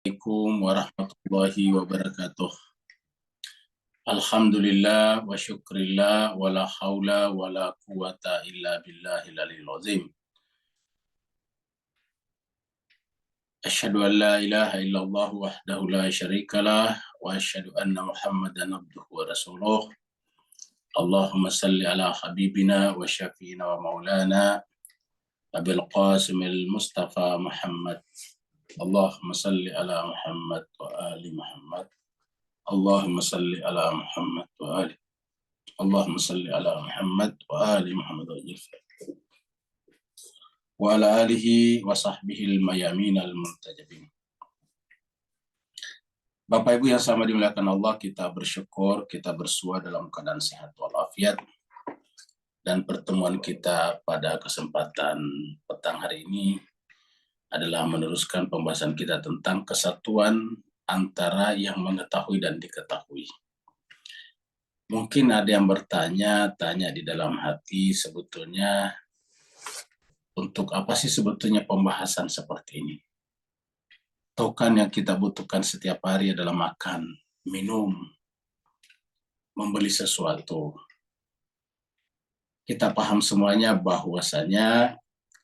Assalamualaikum warahmatullahi wabarakatuh. Alhamdulillah wa syukrillah wa la hawla wa la quwata illa billahil aliyil azim. Asyhadu an la ilaha illallah wahdahu la syarikalah wa asyhadu anna Muhammadan abduhu wa rasuluh. Allahumma salli ala habibina wa syafiina wa maulana Abil Qasim al-Mustafa Muhammad. Allahumma salli ala Muhammad wa ali Muhammad. Allahumma salli ala Muhammad wa ali. Allahumma salli ala Muhammad wa ali Muhammad wa ala alihi wa sahbihi al-mayamin al-muntajabin. Bapak Ibu yang sama dimuliakan Allah, kita bersyukur, kita bersua dalam keadaan sehat walafiat. Dan pertemuan kita pada kesempatan petang hari ini adalah meneruskan pembahasan kita tentang kesatuan antara yang mengetahui dan diketahui. Mungkin ada yang tanya di dalam hati, sebetulnya untuk apa sih sebetulnya pembahasan seperti ini? Tokan yang kita butuhkan setiap hari adalah makan, minum, membeli sesuatu. Kita paham semuanya bahwasanya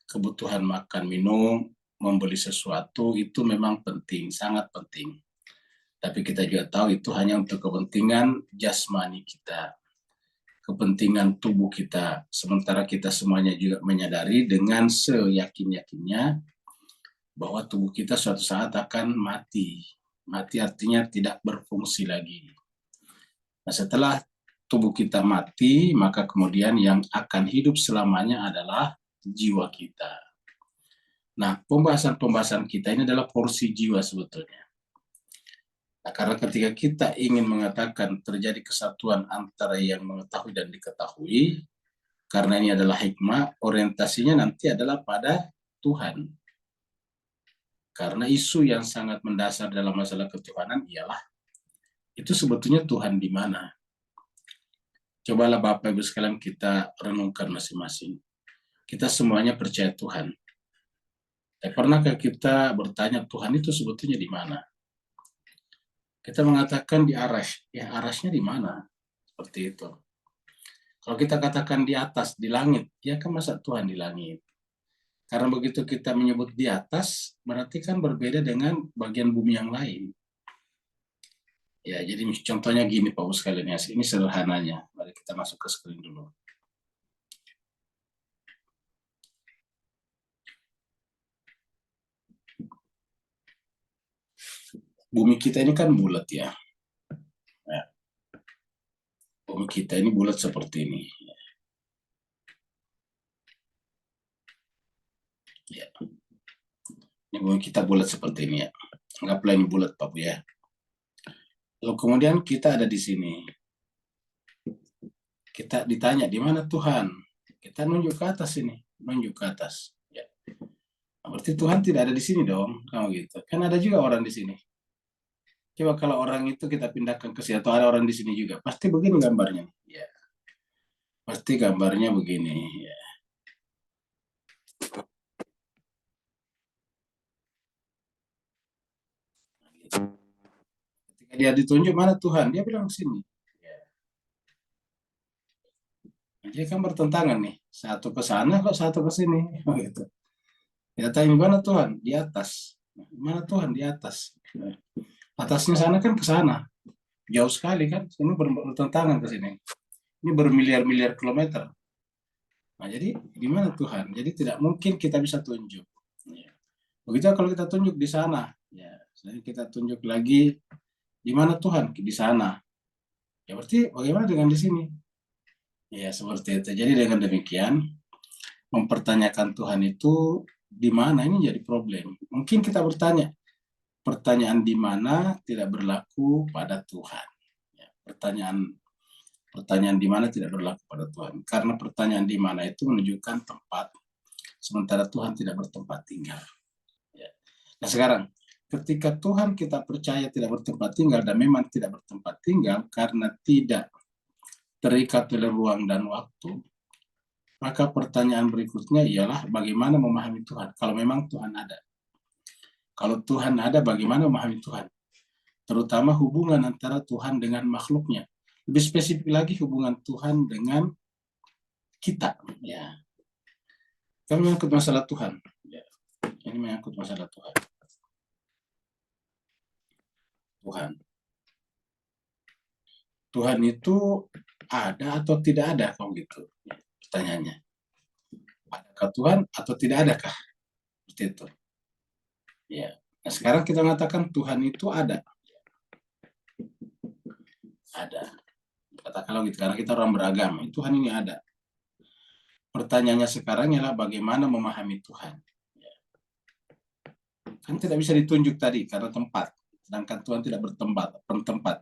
kebutuhan makan, minum, membeli sesuatu itu memang penting, sangat penting. Tapi kita juga tahu itu hanya untuk kepentingan jasmani kita, kepentingan tubuh kita. Sementara kita semuanya juga menyadari dengan seyakin-yakinnya bahwa tubuh kita suatu saat akan mati. Mati artinya tidak berfungsi lagi. Nah, setelah tubuh kita mati, maka kemudian yang akan hidup selamanya adalah jiwa kita. Nah, pembahasan kita ini adalah porsi jiwa sebetulnya. Nah, karena ketika kita ingin mengatakan terjadi kesatuan antara yang mengetahui dan diketahui, karena ini adalah hikmah, orientasinya nanti adalah pada Tuhan. Karena isu yang sangat mendasar dalam masalah ketuhanan ialah, itu sebetulnya Tuhan di mana? Cobalah Bapak Ibu sekalian kita renungkan masing-masing. Kita semuanya percaya Tuhan. Tapi pernahkah kita bertanya Tuhan itu sebetulnya di mana? Kita mengatakan di arash, ya arashnya di mana? Seperti itu. Kalau kita katakan di atas, di langit, ya kan masa Tuhan di langit? Karena begitu kita menyebut di atas, berarti kan berbeda dengan bagian bumi yang lain. Ya, jadi contohnya gini Pak Bos sekalian ya, ini sederhananya. Mari kita masuk ke screen dulu. Bumi kita ini kan bulat ya. Bumi kita ini bulat seperti ini. Ya. Ini bumi kita bulat seperti ini ya. Anggaplah ini bulat Pak Bu ya. Lalu kemudian kita ada di sini. Kita ditanya di mana Tuhan? Kita nunjuk ke atas ini, nunjuk ke atas. Ya. Nah, berarti Tuhan tidak ada di sini dong, kamu gitu. Kan ada juga orang di sini. Coba kalau orang itu kita pindahkan ke sini atau ada orang di sini juga, pasti begini gambarnya. Ya. Pasti gambarnya begini. Ya. Ketika dia ditunjuk mana Tuhan, dia bilang sini. Ya. Jadi kan bertentangan nih, satu ke sana kok satu ke sini, gitu. Kita tanya mana Tuhan? Di atas. Mana Tuhan? Di atas. Atasnya sana kan ke sana. Jauh sekali kan, ini bertentangan ke sini. Ini bermiliar-miliar kilometer. Nah, jadi di mana Tuhan? Jadi tidak mungkin kita bisa tunjuk. Ya. Begitu kalau kita tunjuk di sana, ya, kita tunjuk lagi di mana Tuhan? Di sana. Ya berarti bagaimana dengan di sini? Ya seperti itu. Jadi dengan demikian mempertanyakan Tuhan itu di mana ini jadi problem. Mungkin kita bertanya, pertanyaan di mana tidak berlaku pada Tuhan. Ya, pertanyaan di mana tidak berlaku pada Tuhan. Karena pertanyaan di mana itu menunjukkan tempat, sementara Tuhan tidak bertempat tinggal. Ya. Nah sekarang, ketika Tuhan kita percaya tidak bertempat tinggal dan memang tidak bertempat tinggal karena tidak terikat oleh ruang dan waktu, maka pertanyaan berikutnya ialah bagaimana memahami Tuhan kalau memang Tuhan ada. Kalau Tuhan ada, bagaimana memahami Tuhan? Terutama hubungan antara Tuhan dengan makhluknya. Lebih spesifik lagi hubungan Tuhan dengan kita. Ya, kami menyangkut masalah Tuhan. Ya, ini menyangkut masalah Tuhan. Tuhan. Tuhan itu ada atau tidak ada, kalau gitu? Pertanyaannya. Adakah Tuhan atau tidak adakah? Seperti itu. Ya. Nah, sekarang kita mengatakan Tuhan itu ada. Ada. Katakanlah gitu, karena kita orang beragama, Tuhan ini ada. Pertanyaannya sekarang ialah bagaimana memahami Tuhan. Ya. Kan tidak bisa ditunjuk tadi karena tempat. Sedangkan Tuhan tidak bertempat.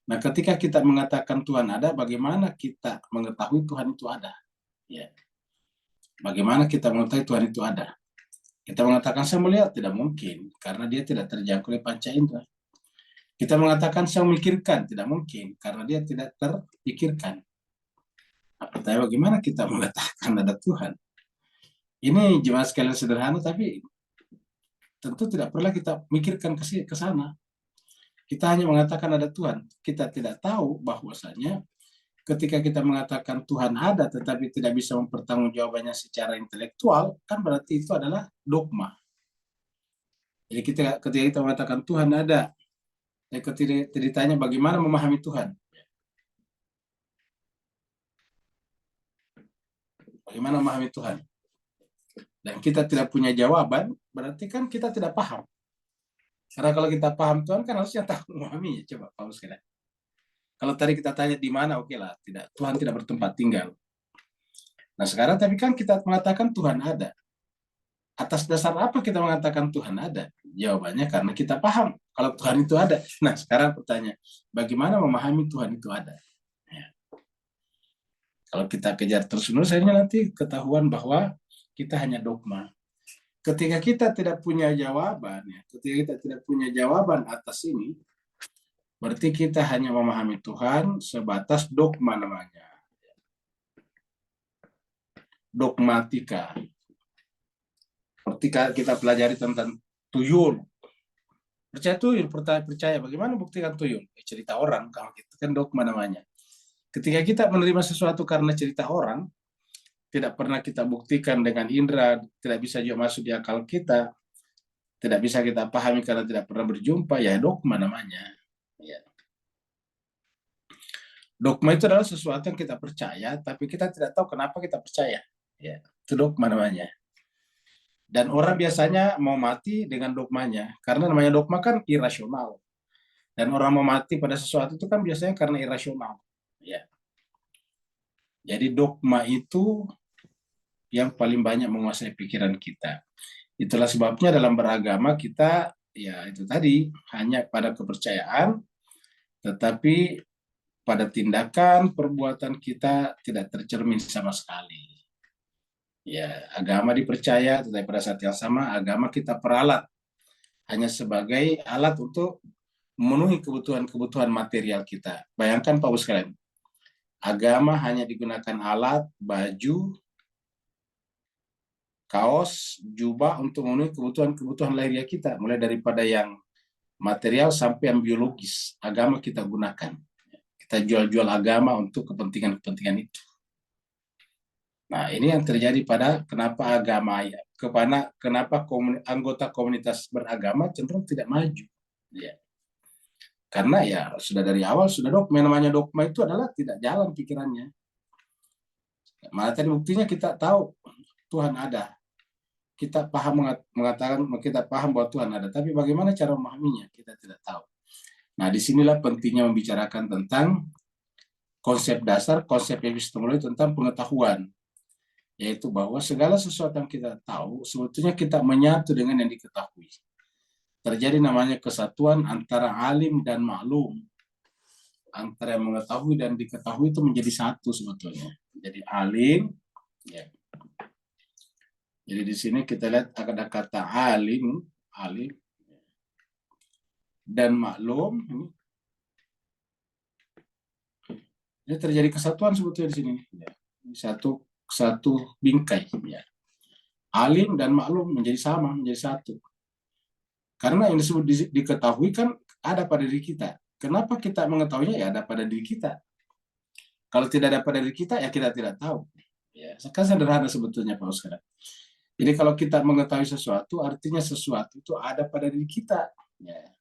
Nah, ketika kita mengatakan Tuhan ada, bagaimana kita mengetahui Tuhan itu ada? Ya. Bagaimana kita mengetahui Tuhan itu ada? Kita mengatakan saya melihat, tidak mungkin, karena dia tidak terjangkau oleh panca indera. Kita mengatakan saya memikirkan, tidak mungkin, karena dia tidak terpikirkan. Nah, pertanyaan bagaimana kita mengatakan ada Tuhan? Ini jemaat sekalian sederhana, tapi tentu tidak perlu kita mikirkan ke sana. Kita hanya mengatakan ada Tuhan. Kita tidak tahu bahwasanya ketika kita mengatakan Tuhan ada tetapi tidak bisa mempertanggungjawabkannya secara intelektual, kan berarti itu adalah dogma. Jadi ketika kita mengatakan Tuhan ada, ketika ditanya bagaimana memahami Tuhan, bagaimana memahami Tuhan, dan kita tidak punya jawaban, berarti kan kita tidak paham. Karena kalau kita paham Tuhan kan harusnya tahu memahaminya. Coba Paulus kira. Kalau tadi kita tanya di mana, oke lah, tidak, Tuhan tidak bertempat tinggal. Nah sekarang tapi kan kita mengatakan Tuhan ada. Atas dasar apa kita mengatakan Tuhan ada? Jawabannya karena kita paham kalau Tuhan itu ada. Nah sekarang pertanyaan, bagaimana memahami Tuhan itu ada? Ya. Kalau kita kejar terus-menerus, akhirnya nanti ketahuan bahwa kita hanya dogma. Ketika kita tidak punya jawaban, ketika kita tidak punya jawaban atas ini, berarti kita hanya memahami Tuhan sebatas dogma namanya. Dogmatika. Seperti kita pelajari tentang tuyul. Percaya tuyul, percaya. Bagaimana buktikan tuyul? Cerita orang, kalau itu kan dogma namanya. Ketika kita menerima sesuatu karena cerita orang, tidak pernah kita buktikan dengan indera, tidak bisa juga masuk di akal kita, tidak bisa kita pahami karena tidak pernah berjumpa, ya dogma namanya. Ya. Dogma itu adalah sesuatu yang kita percaya, tapi kita tidak tahu kenapa kita percaya. Ya, itu dogma namanya. Dan orang biasanya mau mati dengan dogmanya, karena namanya dogma kan irasional. Dan orang mau mati pada sesuatu itu kan biasanya karena irasional. Ya. Jadi dogma itu yang paling banyak menguasai pikiran kita. Itulah sebabnya dalam beragama kita, ya itu tadi, hanya pada kepercayaan, tetapi pada tindakan, perbuatan kita tidak tercermin sama sekali. Ya, agama dipercaya, tetapi pada saat yang sama agama kita peralat hanya sebagai alat untuk memenuhi kebutuhan-kebutuhan material kita. Bayangkan Pak Bos sekalian, agama hanya digunakan alat, baju, kaos, jubah untuk memenuhi kebutuhan-kebutuhan lahiriah kita, mulai daripada yang material sampai yang biologis. Agama kita gunakan. Kita jual-jual agama untuk kepentingan-kepentingan itu. Nah, ini yang terjadi pada kenapa agama ya, kenapa anggota komunitas beragama cenderung tidak maju. Ya. Karena ya sudah dari awal sudah dogma, namanya dogma itu adalah tidak jalan pikirannya. Malah tadi buktinya kita tahu Tuhan ada. Kita paham mengatakan kita paham bahwa Tuhan ada, tapi bagaimana cara memahaminya kita tidak tahu. Nah, disinilah pentingnya membicarakan tentang konsep dasar, konsep epistemologi tentang pengetahuan. Yaitu bahwa segala sesuatu yang kita tahu, sebetulnya kita menyatu dengan yang diketahui. Terjadi namanya kesatuan antara alim dan maklum. Antara yang mengetahui dan diketahui itu menjadi satu sebetulnya. Jadi alim, ya. Jadi di sini kita lihat ada kata alim, dan maklum. Ini terjadi kesatuan sebetulnya di sini. Ya. Satu bingkai. Ya. Alim dan maklum menjadi sama, menjadi satu. Karena yang disebut diketahui kan ada pada diri kita. Kenapa kita mengetahuinya? Ya ada pada diri kita. Kalau tidak ada pada diri kita, ya kita tidak tahu. Ya, kan sederhana sebetulnya Pak Oscar. Jadi kalau kita mengetahui sesuatu, artinya sesuatu itu ada pada diri kita. Ya.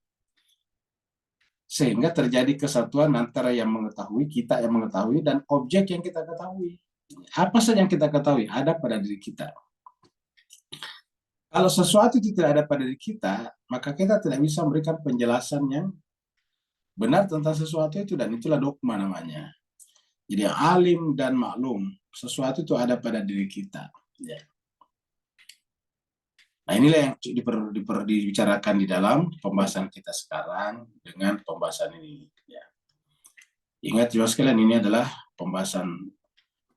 Sehingga terjadi kesatuan antara yang mengetahui, kita yang mengetahui, dan objek yang kita ketahui. Apa saja yang kita ketahui, ada pada diri kita. Kalau sesuatu itu tidak ada pada diri kita, maka kita tidak bisa memberikan penjelasan yang benar tentang sesuatu itu, dan itulah dogma namanya. Jadi alim dan maklum, sesuatu itu ada pada diri kita. Ya. Nah inilah yang dibicarakan di dalam pembahasan kita sekarang dengan pembahasan ini. Ya. Ingat juga sekalian, ini adalah pembahasan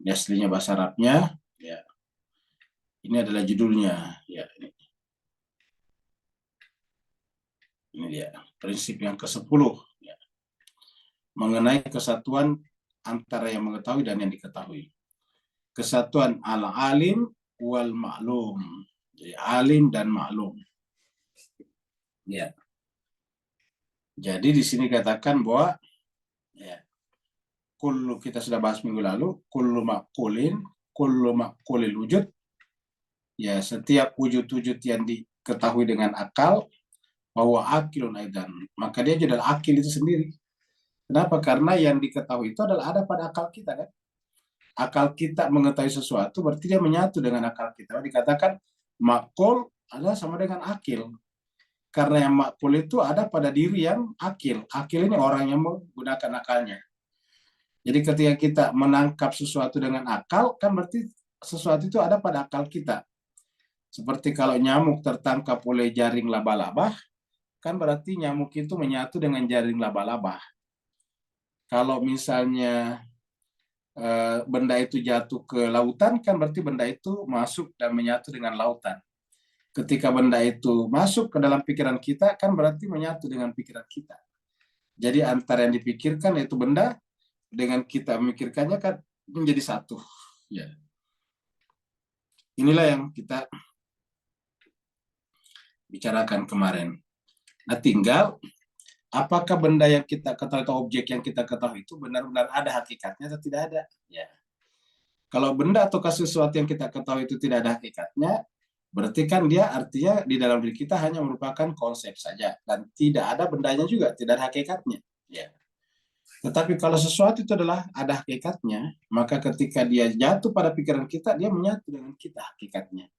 aslinya bahasa Arabnya. Ya. Ini adalah judulnya. Ya, ini dia prinsip yang ke-10. Ya. Mengenai kesatuan antara yang mengetahui dan yang diketahui. Kesatuan al-alim wal maklum. Jadi alim dan maklum. Ya. Jadi di sini katakan bahwa ya, kullu kita sudah bahas minggu lalu, kullu makulil wujud. Ya, setiap wujud-wujud yang diketahui dengan akal, bahwa akilun aidan, maka dia juga adalah akil itu sendiri. Kenapa? Karena yang diketahui itu adalah ada pada akal kita kan. Akal kita mengetahui sesuatu berarti dia menyatu dengan akal kita. Dikatakan makul adalah sama dengan akil. Karena yang makul itu ada pada diri yang akil. Akil ini orang yang menggunakan akalnya. Jadi ketika kita menangkap sesuatu dengan akal, kan berarti sesuatu itu ada pada akal kita. Seperti kalau nyamuk tertangkap oleh jaring laba-laba, kan berarti nyamuk itu menyatu dengan jaring laba-laba. Kalau misalnya benda itu jatuh ke lautan, kan berarti benda itu masuk dan menyatu dengan lautan. Ketika benda itu masuk ke dalam pikiran kita, kan berarti menyatu dengan pikiran kita. Jadi antara yang dipikirkan yaitu benda dengan kita memikirkannya kan menjadi satu. Ya. Inilah yang kita bicarakan kemarin. Nah, tinggal apakah benda yang kita ketahui atau objek yang kita ketahui itu benar-benar ada hakikatnya atau tidak ada? Ya. Kalau benda atau sesuatu yang kita ketahui itu tidak ada hakikatnya, berarti kan dia artinya di dalam diri kita hanya merupakan konsep saja dan tidak ada bendanya juga, tidak ada hakikatnya. Ya. Tetapi kalau sesuatu itu adalah ada hakikatnya, maka ketika dia jatuh pada pikiran kita, dia menyatu dengan kita hakikatnya.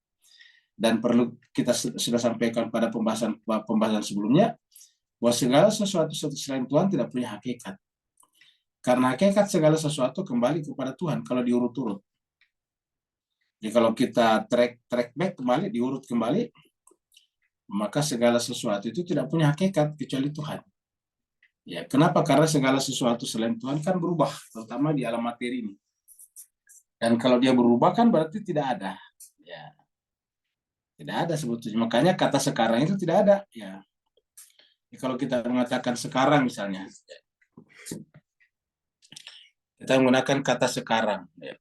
Dan perlu kita sudah sampaikan pada pembahasan sebelumnya, bahwa segala sesuatu selain Tuhan tidak punya hakikat. Karena hakikat segala sesuatu kembali kepada Tuhan kalau diurut-urut. Jadi kalau kita track back kembali, diurut kembali, maka segala sesuatu itu tidak punya hakikat kecuali Tuhan. Ya, kenapa? Karena segala sesuatu selain Tuhan kan berubah, terutama di alam materi ini. Dan kalau dia berubah kan berarti tidak ada. Ya. Tidak ada sebetulnya. Makanya kata sekarang itu tidak ada. Ya. Kalau kita mengatakan sekarang misalnya, kita menggunakan kata sekarang. Ya.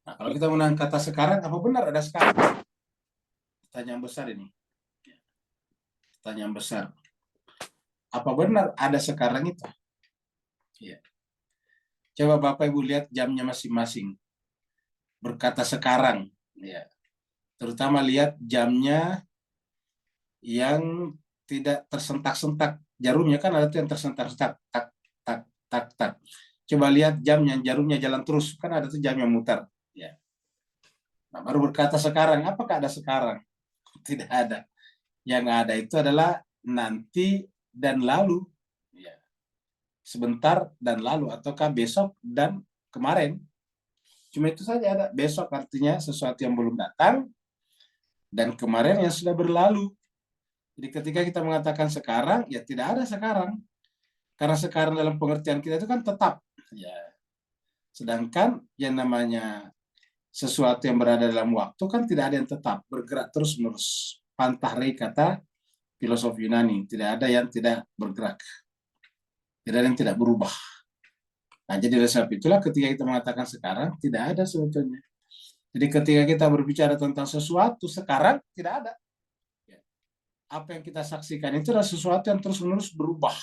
Nah, kalau kita menggunakan kata sekarang, apa benar ada sekarang? Pertanyaan besar ini. Pertanyaan besar. Apa benar ada sekarang itu? Ya. Coba Bapak Ibu lihat jamnya masing-masing. Berkata sekarang. Ya. Terutama lihat jamnya yang tidak tersentak-sentak. Jarumnya kan ada tuh yang tersentak-sentak. Tak, tak, tak, tak. Coba lihat jamnya, jarumnya jalan terus. Kan ada tuh jam yang mutar. Ya. Nah, baru berkata sekarang. Apakah ada sekarang? Tidak ada. Yang ada itu adalah nanti dan lalu. Ya. Sebentar dan lalu. Ataukah besok dan kemarin. Cuma itu saja ada. Besok artinya sesuatu yang belum datang. Dan kemarin yang sudah berlalu. Jadi ketika kita mengatakan sekarang, ya tidak ada sekarang. Karena sekarang dalam pengertian kita itu kan tetap. Ya. Sedangkan yang namanya sesuatu yang berada dalam waktu kan tidak ada yang tetap. Bergerak terus-menerus. Pantahri kata filosofi Yunani. Tidak ada yang tidak bergerak. Tidak ada yang tidak berubah. Nah, jadi oleh sebab itulah ketika kita mengatakan sekarang, tidak ada sebetulnya. Jadi ketika kita berbicara tentang sesuatu sekarang tidak ada. Apa yang kita saksikan itu adalah sesuatu yang terus-menerus berubah.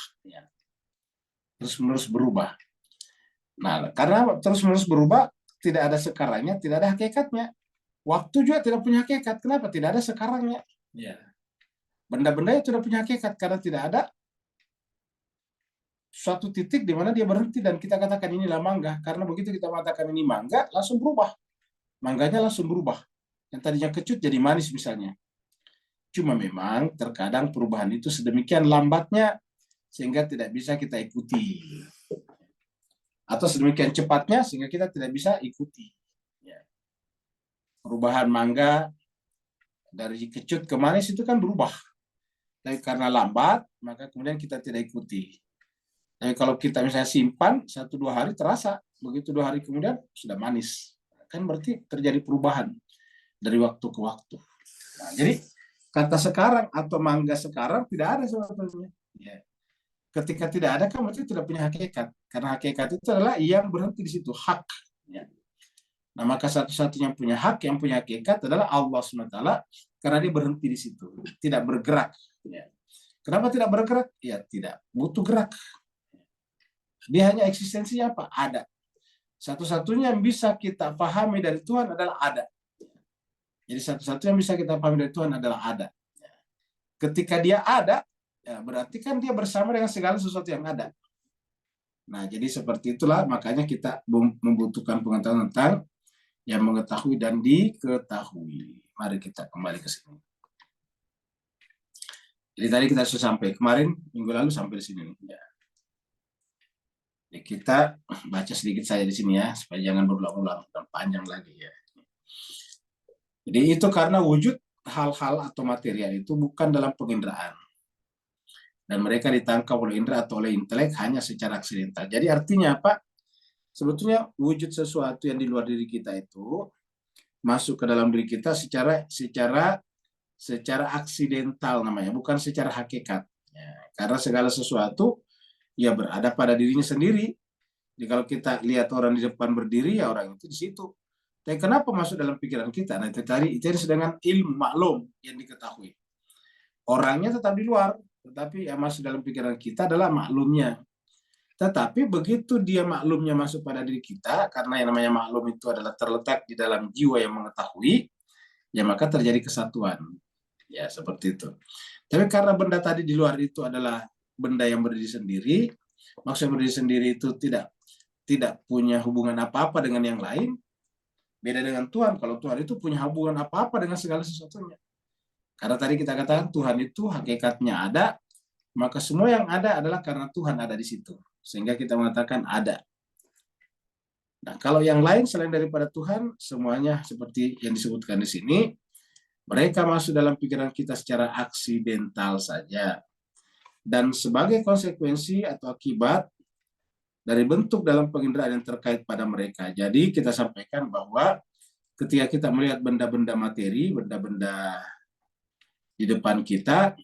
Terus-menerus berubah. Nah, karena terus-menerus berubah, tidak ada sekarangnya, tidak ada hakikatnya. Waktu juga tidak punya hakikat. Kenapa? Tidak ada sekarangnya. Benda-benda itu tidak punya hakikat karena tidak ada suatu titik di mana dia berhenti dan kita katakan inilah mangga. Karena begitu kita mengatakan ini mangga, langsung berubah. Mangganya langsung berubah. Yang tadinya kecut jadi manis misalnya. Cuma memang terkadang perubahan itu sedemikian lambatnya sehingga tidak bisa kita ikuti. Atau sedemikian cepatnya sehingga kita tidak bisa ikuti. Perubahan mangga dari kecut ke manis itu kan berubah. Tapi karena lambat, maka kemudian kita tidak ikuti. Tapi kalau kita misalnya simpan 1-2 hari terasa, begitu 2 hari kemudian sudah manis. Kan berarti terjadi perubahan dari waktu ke waktu. Nah, jadi kata sekarang atau mangga sekarang tidak ada sebetulnya. Ketika tidak ada kan berarti tidak punya hakikat. Karena hakikat itu adalah yang berhenti di situ, hak. Nah maka satu-satunya yang punya hak, yang punya hakikat adalah Allah SWT, karena dia berhenti di situ, tidak bergerak. Kenapa tidak bergerak? Ya tidak butuh gerak. Dia hanya eksistensinya apa? Ada. Satu-satunya yang bisa kita pahami dari Tuhan adalah ada. Jadi satu-satunya yang bisa kita pahami dari Tuhan adalah ada. Ketika dia ada, ya berarti kan dia bersama dengan segala sesuatu yang ada. Nah, jadi seperti itulah makanya kita membutuhkan pengetahuan tentang yang mengetahui dan diketahui. Mari kita kembali ke sini. Jadi tadi kita sudah sampai kemarin minggu lalu sampai di sini. Ya. Jadi kita baca sedikit saja di sini ya, supaya jangan berulang-ulang dan panjang lagi ya. Jadi itu karena wujud hal-hal atau material itu bukan dalam penginderaan. Dan mereka ditangkap oleh indera atau oleh intelek hanya secara aksidental. Jadi artinya apa? Sebetulnya wujud sesuatu yang di luar diri kita itu masuk ke dalam diri kita secara aksidental namanya, bukan secara hakikat. Ya, karena segala sesuatu ya berada pada dirinya sendiri. Jadi kalau kita lihat orang di depan berdiri, ya orang itu di situ. Tapi kenapa masuk dalam pikiran kita? Nah itu tadi itu sedangkan ilmu maklum yang diketahui. Orangnya tetap di luar, tetapi yang masuk dalam pikiran kita adalah maklumnya. Tetapi begitu dia maklumnya masuk pada diri kita, karena yang namanya maklum itu adalah terletak di dalam jiwa yang mengetahui, ya maka terjadi kesatuan. Ya seperti itu. Tapi karena benda tadi di luar itu adalah benda yang berdiri sendiri, maksudnya berdiri sendiri itu tidak punya hubungan apa-apa dengan yang lain. Beda dengan Tuhan. Kalau Tuhan itu punya hubungan apa-apa dengan segala sesuatunya. Karena tadi kita katakan Tuhan itu hakikatnya ada, maka semua yang ada adalah karena Tuhan ada di situ. Sehingga kita mengatakan ada. Nah, kalau yang lain selain daripada Tuhan, semuanya seperti yang disebutkan di sini, mereka masuk dalam pikiran kita secara aksidental saja. Dan sebagai konsekuensi atau akibat dari bentuk dalam penginderaan yang terkait pada mereka. Jadi kita sampaikan bahwa ketika kita melihat benda-benda materi, benda-benda di depan kita,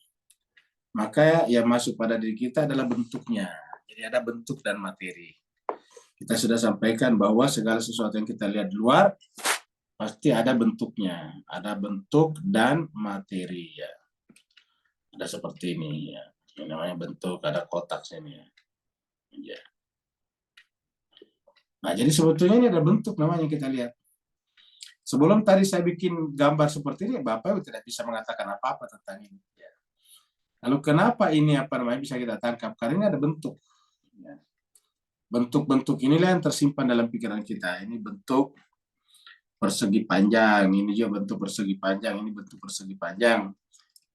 maka yang masuk pada diri kita adalah bentuknya. Jadi ada bentuk dan materi. Kita sudah sampaikan bahwa segala sesuatu yang kita lihat di luar pasti ada bentuknya, ada bentuk dan materi ya. Ada seperti ini ya. Ini namanya bentuk, ada kotak sini ya. Ya. Nah, jadi sebetulnya ini ada bentuk namanya kita lihat. Sebelum tadi saya bikin gambar seperti ini, Bapak tidak bisa mengatakan apa-apa tentang ini. Ya. Lalu kenapa ini bisa kita tangkap? Karena ini ada bentuk. Ya. Bentuk-bentuk inilah yang tersimpan dalam pikiran kita. Ini bentuk persegi panjang, ini juga bentuk persegi panjang, ini bentuk persegi panjang.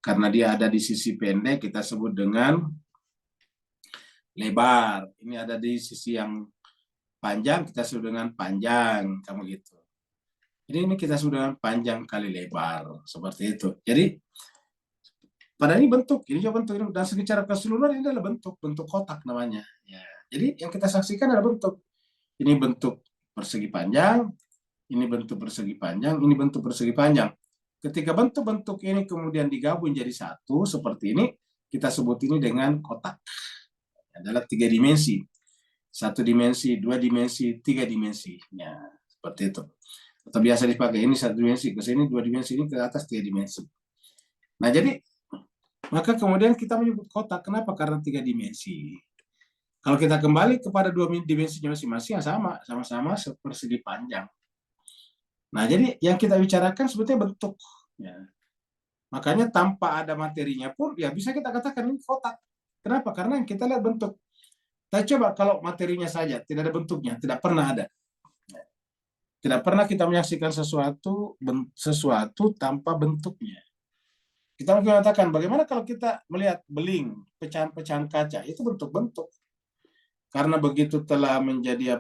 Karena dia ada di sisi pendek, kita sebut dengan lebar. Ini ada di sisi yang panjang, kita sebut dengan panjang, kamu gitu. Ini kita sebut dengan panjang kali lebar, seperti itu. Jadi pada ini bentuk, ini juga bentuk, dan secara keseluruhan ini adalah bentuk kotak namanya. Ya. Jadi yang kita saksikan adalah bentuk. Ini bentuk persegi panjang, ini bentuk persegi panjang, ini bentuk persegi panjang. Ketika bentuk-bentuk ini kemudian digabung jadi satu seperti ini, kita sebut ini dengan kotak. Adalah 3 dimensi. 1 dimensi, 2 dimensi, 3 dimensi. Ya, seperti itu. Atau biasa dipakai ini satu dimensi, ke sini dua dimensi, ini ke atas tiga dimensi. Nah, jadi maka kemudian kita menyebut kotak. Kenapa? Karena tiga dimensi. Kalau kita kembali kepada dua dimensinya masing-masing, ya sama-sama sepersegi panjang. Nah, jadi yang kita bicarakan sebetulnya bentuk. Ya. Makanya tanpa ada materinya pun, ya bisa kita katakan ini kotak. Kenapa? Karena yang kita lihat bentuk. Tapi coba kalau materinya saja, tidak ada bentuknya, tidak pernah ada. Tidak pernah kita menyaksikan sesuatu tanpa bentuknya. Kita mungkin mengatakan, bagaimana kalau kita melihat beling, pecahan-pecahan kaca, itu bentuk-bentuk. Karena begitu telah menjadi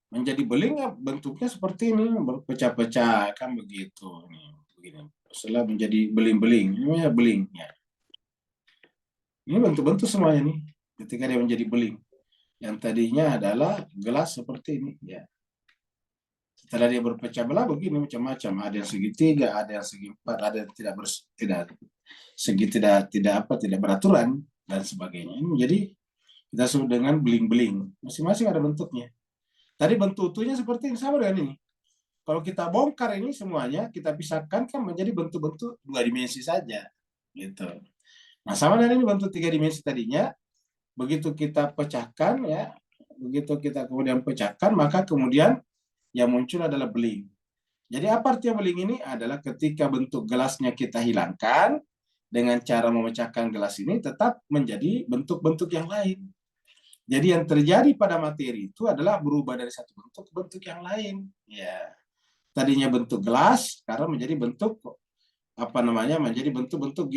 menjadi beling, ya bentuknya seperti ini, berpecah-pecah, kan begitu. Begini. Setelah menjadi beling-beling, ini namanya beling. Ya. Ini bentuk-bentuk semuanya nih, ketika dia menjadi beling. Yang tadinya adalah gelas seperti ini. Ya. Setelah dia berpecah belah begini macam-macam, ada yang segitiga, ada yang segi empat, ada yang tidak beraturan dan sebagainya. Ini menjadi kita sebut dengan beling-beling. Masing-masing ada bentuknya. Tadi bentuk utuhnya seperti ini, sama dengan ini. Kalau kita bongkar ini semuanya, kita pisahkan kan menjadi bentuk-bentuk dua dimensi saja. Gitu. Nah, sama dengan ini bentuk tiga dimensi tadinya, begitu kita pecahkan ya, begitu kita kemudian pecahkan, maka kemudian yang muncul adalah beling. Jadi apa artinya beling ini? Adalah ketika bentuk gelasnya kita hilangkan, dengan cara memecahkan gelas ini tetap menjadi bentuk-bentuk yang lain. Jadi yang terjadi pada materi itu adalah berubah dari satu bentuk ke bentuk yang lain. Ya, tadinya bentuk gelas, sekarang menjadi bentuk menjadi bentuk-bentuk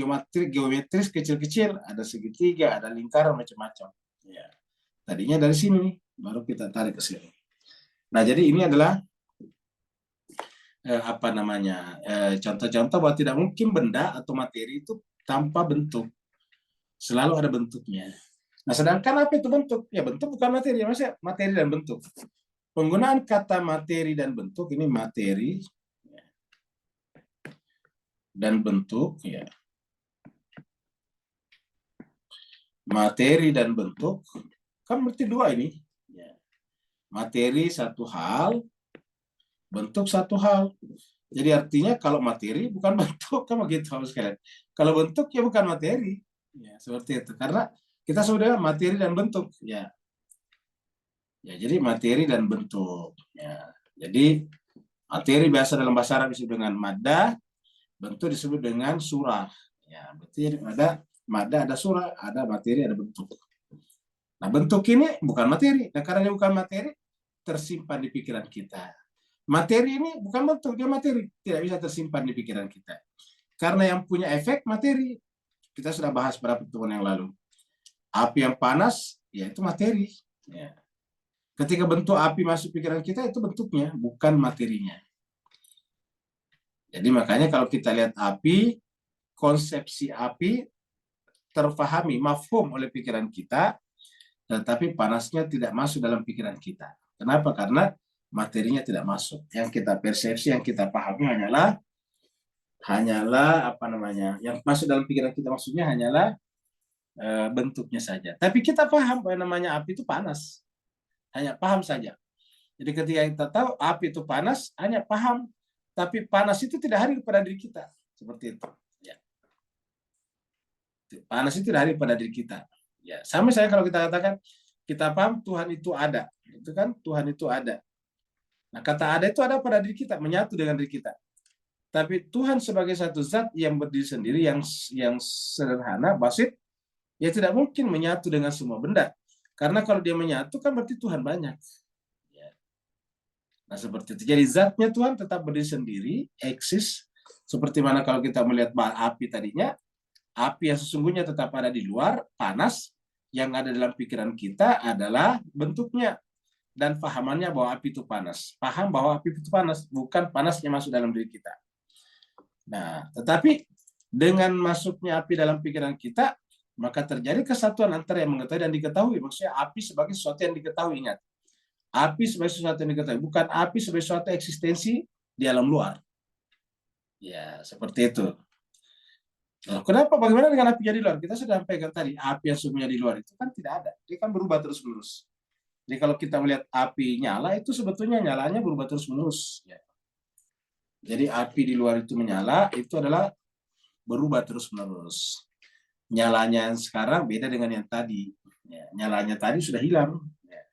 geometris kecil-kecil, ada segitiga, ada lingkaran macam-macam. Ya, tadinya dari sini, baru kita tarik ke sini. Nah, jadi ini adalah contoh-contoh bahwa tidak mungkin benda atau materi itu tanpa bentuk, selalu ada bentuknya. Nah, sedangkan apa itu bentuk? Ya, bentuk bukan materi, maksudnya materi dan bentuk. Penggunaan kata materi dan bentuk ini materi dan bentuk, ya. Materi dan bentuk kan berarti dua ini. Ya. Materi satu hal, bentuk satu hal. Jadi artinya kalau materi bukan bentuk, kan begitu sekalian. Kalau bentuk ya bukan materi, ya seperti itu. Karena kita sudah materi dan bentuk, ya. Ya, jadi materi dan bentuk. Ya. Jadi materi biasa dalam bahasa Arab disebut dengan maddah, bentuk disebut dengan surah. Ya, berarti ada maddah, ada surah, ada materi, ada bentuk. Nah, bentuk ini bukan materi. Nah, karena dia bukan materi, tersimpan di pikiran kita. Materi ini bukan bentuk, dia materi. Tidak bisa tersimpan di pikiran kita. Karena yang punya efek materi. Kita sudah bahas beberapa pertemuan yang lalu. Api yang panas, ya itu materi. Ya. Ketika bentuk api masuk pikiran kita, itu bentuknya, bukan materinya. Jadi makanya kalau kita lihat api, konsepsi api terfahami, mafhum oleh pikiran kita, tetapi panasnya tidak masuk dalam pikiran kita. Kenapa? Karena materinya tidak masuk. Yang kita persepsi, yang kita pahami hanyalah yang masuk dalam pikiran kita maksudnya hanyalah bentuknya saja. Tapi kita paham bahwa namanya api itu panas. Hanya paham saja. Jadi ketika kita tahu api itu panas, hanya paham. Tapi panas itu tidak hadir pada diri kita. Seperti itu. Ya. Panas itu tidak hadir pada diri kita. Ya. Sama saya kalau kita katakan, kita paham Tuhan itu ada. Itu kan Tuhan itu ada. Nah, kata ada itu ada pada diri kita, menyatu dengan diri kita. Tapi Tuhan sebagai satu zat yang berdiri sendiri, yang sederhana, basit, ya tidak mungkin menyatu dengan semua benda. Karena kalau dia menyatu kan berarti Tuhan banyak. Ya. Nah, seperti itu. Jadi zatnya Tuhan tetap berdiri sendiri, eksis. Seperti mana kalau kita melihat api tadinya, api yang sesungguhnya tetap ada di luar, panas, yang ada dalam pikiran kita adalah bentuknya. Dan pahamannya bahwa api itu panas. Paham bahwa api itu panas, bukan panasnya masuk dalam diri kita. Nah, tetapi dengan masuknya api dalam pikiran kita, maka terjadi kesatuan antara yang mengetahui dan diketahui. Maksudnya api sebagai sesuatu yang diketahui, ingat. Api sebagai sesuatu yang diketahui, bukan api sebagai sesuatu eksistensi di alam luar. Ya, seperti itu. Nah, kenapa? Bagaimana dengan api yang di luar? Kita sudah sampaikan tadi, api yang sesungguhnya di luar itu kan tidak ada. Dia kan berubah terus-menerus. Jadi kalau kita melihat api nyala, itu sebetulnya nyalanya berubah terus-menerus. Ya. Jadi api di luar itu menyala, itu adalah berubah terus-menerus. Nyalanya yang sekarang beda dengan yang tadi. Ya, nyalanya tadi sudah hilang. Ya.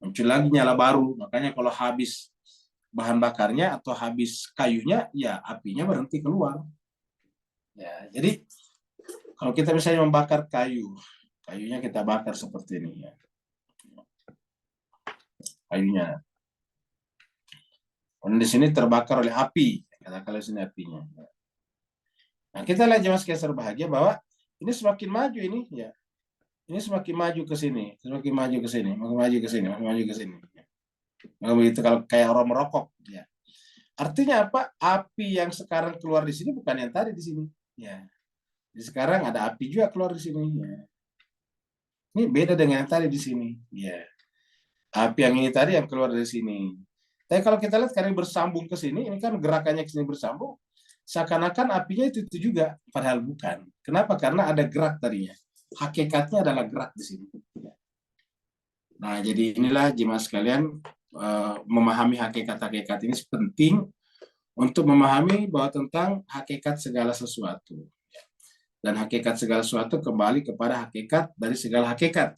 Muncul lagi nyala baru. Makanya kalau habis bahan bakarnya atau habis kayunya, ya apinya berhenti keluar. Ya, jadi kalau kita misalnya membakar kayu, kayunya kita bakar seperti ini. Ya. Kayunya. Dan di sini terbakar oleh api. Katakanlah sini apinya. Nah, kita lihat jemaah sekalian berbahagia bahwa ini semakin maju ini, ya. Ini semakin maju ke sini, semakin maju ke sini, semakin maju ke sini, semakin maju ke sini. Nah, begitu kalau kayak orang merokok, ya. Artinya apa? Api yang sekarang keluar di sini bukan yang tadi di sini, ya. Jadi sekarang ada api juga keluar di sini, ya. Ini beda dengan yang tadi di sini, ya. Api yang ini tadi yang keluar dari sini. Tapi kalau kita lihat karena bersambung ke sini, ini kan gerakannya ke sini bersambung, seakan-akan apinya itu juga, padahal bukan. Kenapa? Karena ada gerak tadinya. Hakikatnya adalah gerak di sini. Nah, jadi inilah jemaah sekalian, memahami hakikat-hakikat ini penting untuk memahami bahwa tentang hakikat segala sesuatu. Dan hakikat segala sesuatu kembali kepada hakikat dari segala hakikat.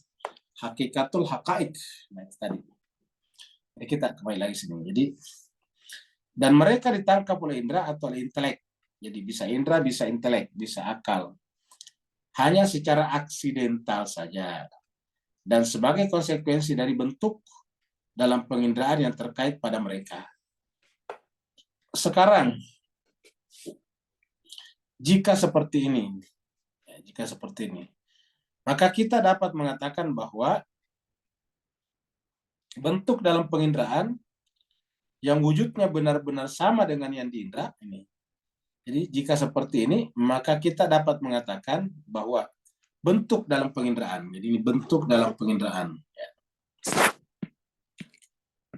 Hakikatul haqaik. Nah, itu tadi. Jadi kita kembali lagi sini. Jadi dan mereka ditangkap oleh indera atau oleh intelek. Jadi bisa indera, bisa intelek, bisa akal. Hanya secara aksidental saja. Dan sebagai konsekuensi dari bentuk dalam penginderaan yang terkait pada mereka. Sekarang, jika seperti ini, maka kita dapat mengatakan bahwa bentuk dalam penginderaan yang wujudnya benar-benar sama dengan yang diindra ini. Jadi jika seperti ini, maka kita dapat mengatakan bahwa bentuk dalam penginderaan. Jadi ini bentuk dalam penginderaan. Ya.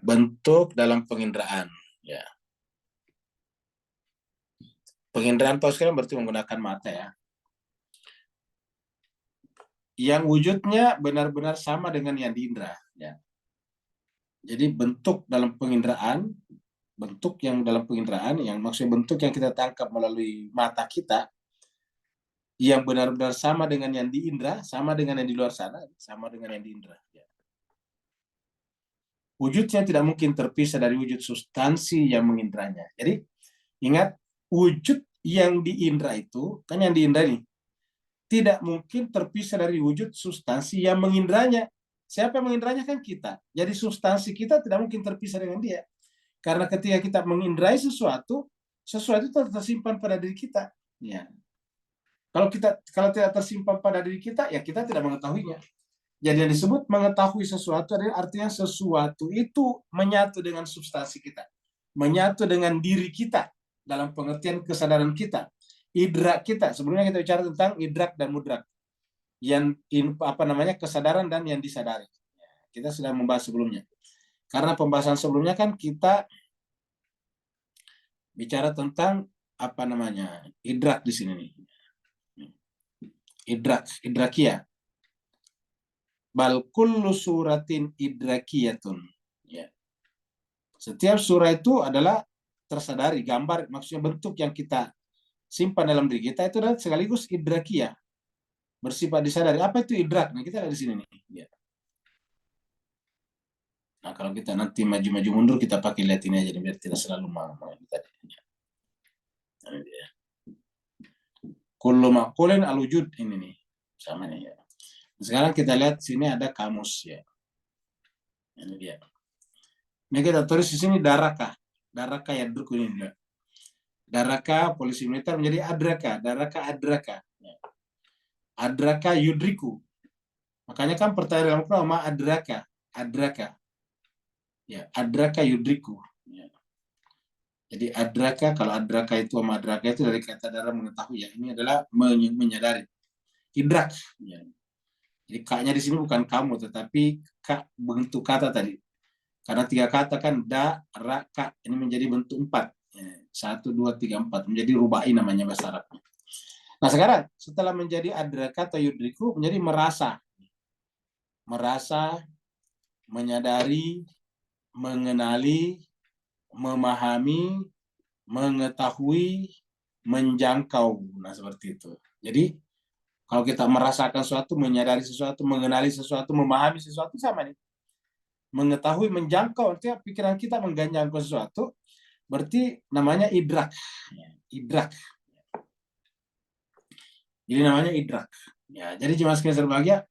Bentuk dalam penginderaan. Ya. Penginderaan tahu sekalian berarti menggunakan mata ya. Yang wujudnya benar-benar sama dengan yang diindra. Ya. Jadi bentuk dalam penginderaan, bentuk yang dalam penginderaan, yang maksudnya bentuk yang kita tangkap melalui mata kita, yang benar-benar sama dengan yang diindra, sama dengan yang di luar sana, sama dengan yang diindra. Ya. Wujudnya tidak mungkin terpisah dari wujud substansi yang mengindranya. Jadi ingat, wujud yang diindra itu, kan yang diindra nih, tidak mungkin terpisah dari wujud substansi yang mengindranya. Siapa yang mengindranya? Kan kita. Jadi substansi kita tidak mungkin terpisah dengan dia. Karena ketika kita mengindrai sesuatu, sesuatu itu tersimpan pada diri kita. Ya. Kalau tidak tersimpan pada diri kita, ya kita tidak mengetahuinya. Jadi yang disebut mengetahui sesuatu adalah artinya sesuatu itu menyatu dengan substansi kita, menyatu dengan diri kita dalam pengertian kesadaran kita, idrak kita. Sebelumnya kita bicara tentang idrak dan mudrak, yang kesadaran dan yang disadari. Kita sudah membahas sebelumnya. Karena pembahasan sebelumnya kan kita bicara tentang idrak di sini nih. Idrakia. Bal kullu suratin idrakiyatun. Ya. Setiap surah itu adalah tersadari, gambar, maksudnya bentuk yang kita simpan dalam diri kita itu adalah sekaligus idrakiyah. Bersifat disadari. Apa itu idrak? Nah, kita lihat di sini nih. Ya. Nah, kalau kita nanti maju-maju mundur, kita pakai lihat ini aja, biar tidak selalu mau tadi. Ya. Ini dia. Kullu maqulin al-wujud ini nih. Sama nih ya. Sekarang kita lihat sini ada kamus ya. Ini dia. Ini kita tulis di sini daraka. Daraka ya duduk ini juga. Daraka polisi militer menjadi adraka. Daraka adraka. Ya. Adraka yudriku. Makanya kan pertanyaan dalam Quran adraka. Adraka. Ya, adraka yudriku. Ya. Jadi adraka, kalau adraka itu sama adraka itu dari kata darah mengetahui ya. Ini adalah menyadari. Idrak. Ya. Jadi kaknya di sini bukan kamu, tetapi kak bentuk kata tadi. Karena 3 kata kan da, ra, ka. Ini menjadi bentuk 4. 1, 2, 3, 4. Menjadi rubai namanya bahasa Arabnya. Nah sekarang setelah menjadi adraka atau yudriku menjadi merasa. Merasa menyadari, mengenali, memahami, mengetahui, menjangkau. Nah, seperti itu. Jadi, kalau kita merasakan sesuatu, menyadari sesuatu, mengenali sesuatu, memahami sesuatu, sama nih. Mengetahui, menjangkau, artinya pikiran kita menjangkau sesuatu, berarti namanya idrak. Idrak. Jadi namanya idrak. Ya, jadi jemaah sekalian berbahagia,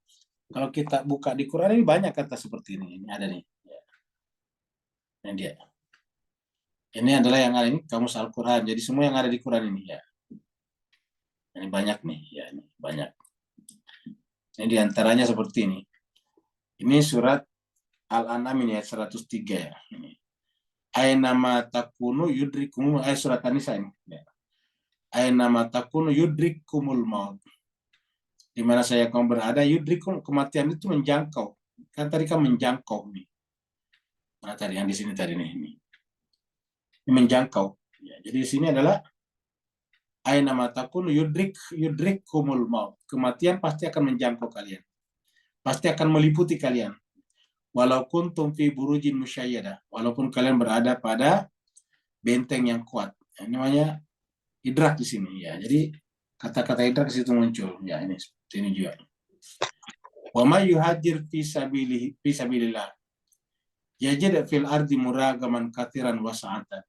kalau kita buka di Quran ini banyak kata seperti ini. Ini ada nih. Ya. Ini dia. Ini adalah yang ada ini kamus Al-Quran. Jadi semua yang ada di Quran ini ya. Ini banyak nih. Ya, ini banyak. Ini diantaranya seperti ini. Ini surat Al-An'am ini ayat 103 ya. Ini. Ainama takunu yudrikum surat An-Nisa ini. Ya. Ainama takunu yudrikumul maut. Di mana saya kamu berada, yudrikum, kematian itu menjangkau. Kan tadi kan menjangkau nih. Nah, tadi yang di sini tadi nih. Ini menjangkau. Ya, jadi di sini adalah aina matakun yudrik kumul maut. Kematian pasti akan menjangkau kalian. Pasti akan meliputi kalian. Walau kuntum fi burujin musyayyada. Walaupun kalian berada pada benteng yang kuat. Ini namanya idrak di sini ya. Jadi kata-kata idrak di situ muncul. Ya, ini seperti ini juga. Wa may yuhajir fi sabilillah. Yajid fil ardi muragaman katsiran wa sa'atan.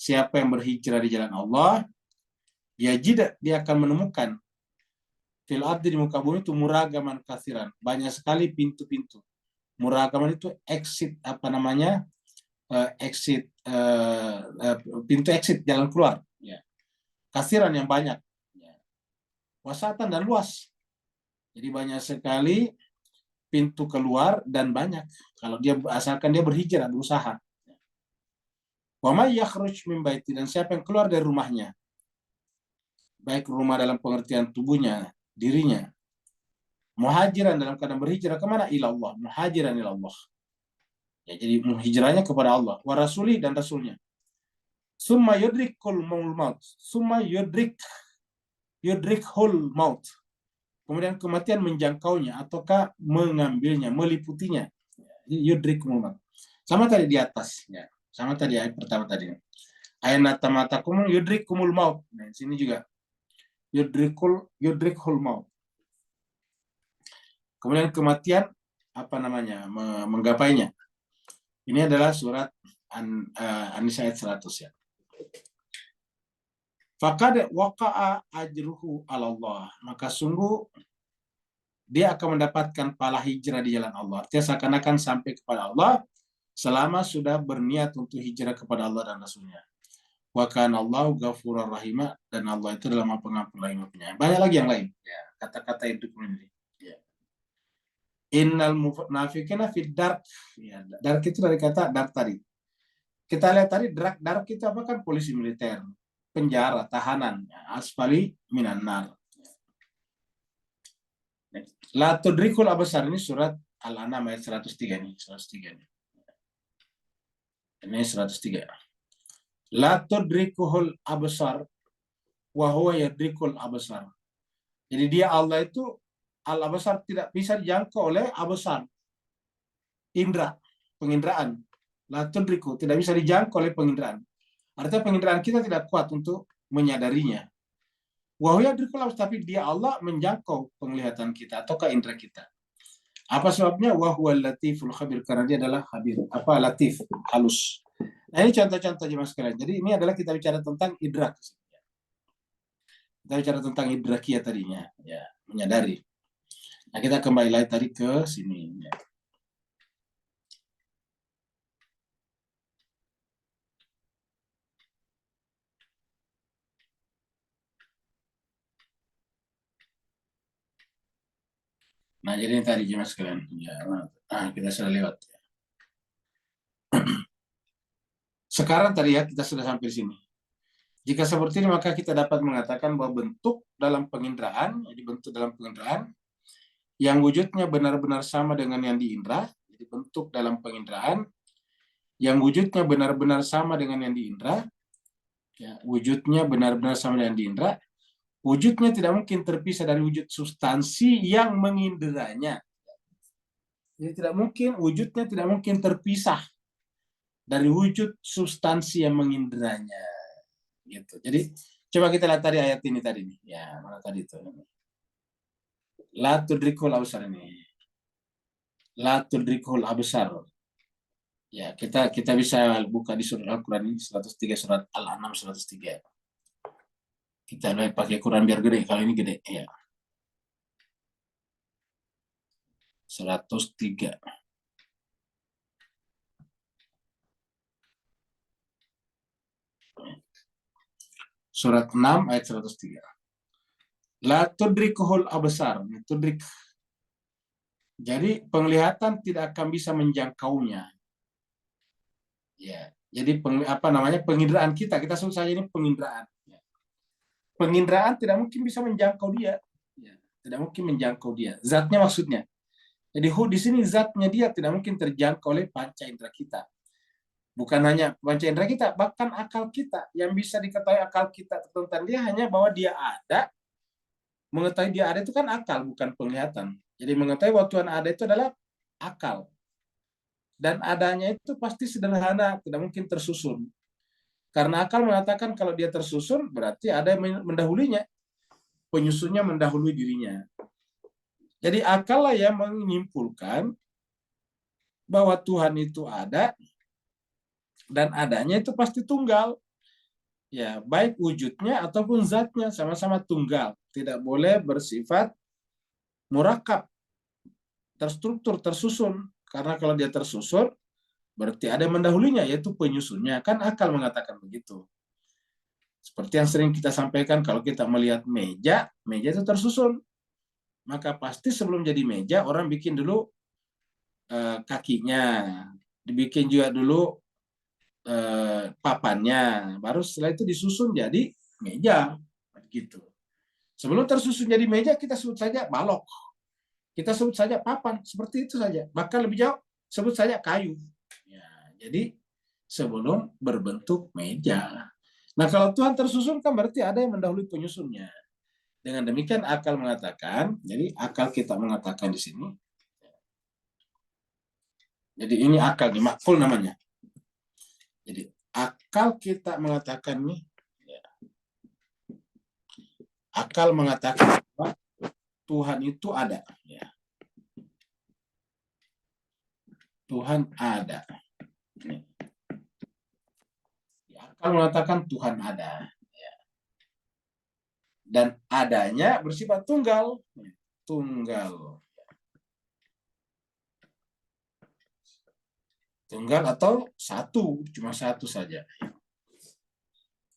Siapa yang berhijrah di jalan Allah, yajid, dia akan menemukan fil ardi, di muka bumi itu muragaman katsiran, banyak sekali pintu-pintu. Muragaman itu exit, apa namanya, exit, pintu exit, jalan keluar ya. Katsiran yang banyak ya. Wasatan, dan luas. Jadi banyak sekali pintu keluar dan banyak kalau dia, asalkan dia berhijrah, berusaha. Wa may yakhruj min baiti, dan siapa yang keluar dari rumahnya, baik rumah dalam pengertian tubuhnya, dirinya, muhajiran dalam keadaan berhijrah kemana? Ilallah, muhajiran ilallah. Ya, jadi hijrahnya kepada Allah, wa rasuli, dan rasulnya. Summa yudrikul maut, summa yudrikhul maut. Kemudian kematian menjangkaunya ataukah mengambilnya, meliputinya. Yudrikul maut. Sama tadi di atas ya. Sama tadi ayat pertama tadi. Ayat tamatakum yudrikumul maut. Nah, di sini juga yudrikhul maut. Kemudian kematian apa namanya, menggapainya. Ini adalah surat An-Nisa ayat 100 ya. Faqad waqa'a ajruhu 'ala Allah. Maka sungguh dia akan mendapatkan pahala hijrah di jalan Allah. Artinya seakan-akan sampai kepada Allah selama sudah berniat untuk hijrah kepada Allah dan Rasulnya. Wa kana Allahu ghafurur rahima, dan Allah itu adalah Maha Pengampun lagi Maha Penyayang. Banyak lagi yang lain. Ya, kata-kata itu ini. Ya. Innal munafiqina fid dark. Ya, dark itu dari kata dark tadi. Kita lihat tadi dark itu apa, kan polisi militer, penjara, tahanan, asfali minan nar. La tudrikul absar, ini surat Al-An'am ayat 103 nih, 103 nih. Ini 103. La tudrikuhul absar wa huwa yadrikul absar. Jadi dia Allah itu al-absar, tidak bisa dijangkau oleh absar. Indra, penginderaan. La tudriku, tidak bisa dijangkau oleh penginderaan. Artinya penginderaan kita tidak kuat untuk menyadarinya. Wa huwa yadrikul absar, tapi dia Allah menjangkau penglihatan kita atau indera kita. Apa sebabnya? Wa huwal latiful khabir, karena dia adalah khabir. Apa latif? Halus. Nah, ini contoh-contoh jemaah sekalian. Jadi ini adalah kita bicara tentang idrak. Kita bicara tentang idrakia tadinya, ya, menyadari. Nah, kita kembali lagi tadi ke sini. Ya. Nah, jadi ini tadi jemaah sekalian. Ya, nah, kita sudah lewat. Ya. Sekarang tadi ya kita sudah sampai di sini. Jika seperti ini, maka kita dapat mengatakan bahwa bentuk dalam penginderaan, jadi bentuk dalam penginderaan yang wujudnya benar-benar sama dengan yang diindra, jadi bentuk dalam penginderaan yang wujudnya benar-benar sama dengan yang diindra, ya, wujudnya benar-benar sama dengan diindra, wujudnya tidak mungkin terpisah dari wujud substansi yang menginderanya. Jadi tidak mungkin, wujudnya tidak mungkin terpisah dari wujud substansi yang menginderanya. Gitu. Jadi coba kita lihat tadi ayat ini tadi nih. Ya, mana tadi itu? La tudrikul absar ini. La tudrikul absar. Ya, kita bisa buka di surat Al-Qur'an ini 103, surat Al-An'am 103. Kita lihat pakai Quran biar gede, kalau ini gede ya. 103. Surat 6 ayat 103. La tudrikuhul absar. Tudrik. Jadi penglihatan tidak akan bisa menjangkaunya. Ya. Jadi penginderaan kita sebut saja ini penginderaan. Ya. Penginderaan tidak mungkin bisa menjangkau dia. Ya. Tidak mungkin menjangkau dia. Zatnya maksudnya. Jadi di sini zatnya dia tidak mungkin terjangkau oleh panca indera kita. Bukan hanya panca indera kita, bahkan akal kita. Yang bisa diketahui akal kita tentang dia hanya bahwa dia ada. Mengetahui dia ada itu kan akal, bukan penglihatan. Jadi mengetahui bahwa Tuhan ada itu adalah akal. Dan adanya itu pasti sederhana, tidak mungkin tersusun. Karena akal mengatakan kalau dia tersusun, berarti ada yang mendahulinya. Penyusunnya mendahului dirinya. Jadi akal lah yang menyimpulkan bahwa Tuhan itu ada, dan adanya itu pasti tunggal. Ya, baik wujudnya ataupun zatnya sama-sama tunggal. Tidak boleh bersifat murakab, terstruktur, tersusun. Karena kalau dia tersusun, berarti ada yang mendahulunya, yaitu penyusunnya. Kan akal mengatakan begitu. Seperti yang sering kita sampaikan, kalau kita melihat meja, meja itu tersusun. Maka pasti sebelum jadi meja, orang bikin dulu kakinya. Dibikin juga dulu papannya. Baru setelah itu disusun jadi meja. Gitu. Sebelum tersusun jadi meja, kita sebut saja balok. Kita sebut saja papan, seperti itu saja. Bahkan lebih jauh, sebut saja kayu. Ya, jadi sebelum berbentuk meja. Nah, kalau Tuhan tersusun kan berarti ada yang mendahului penyusunnya. Dengan demikian akal mengatakan, jadi akal kita mengatakan di sini. Jadi ini akal, nih, makul namanya. Jadi akal kita mengatakan nih, ya, akal mengatakan bahwa Tuhan itu ada. Ya. Tuhan ada. Akal mengatakan Tuhan ada. Dan adanya bersifat tunggal. Tunggal. Tunggal atau satu, cuma satu saja.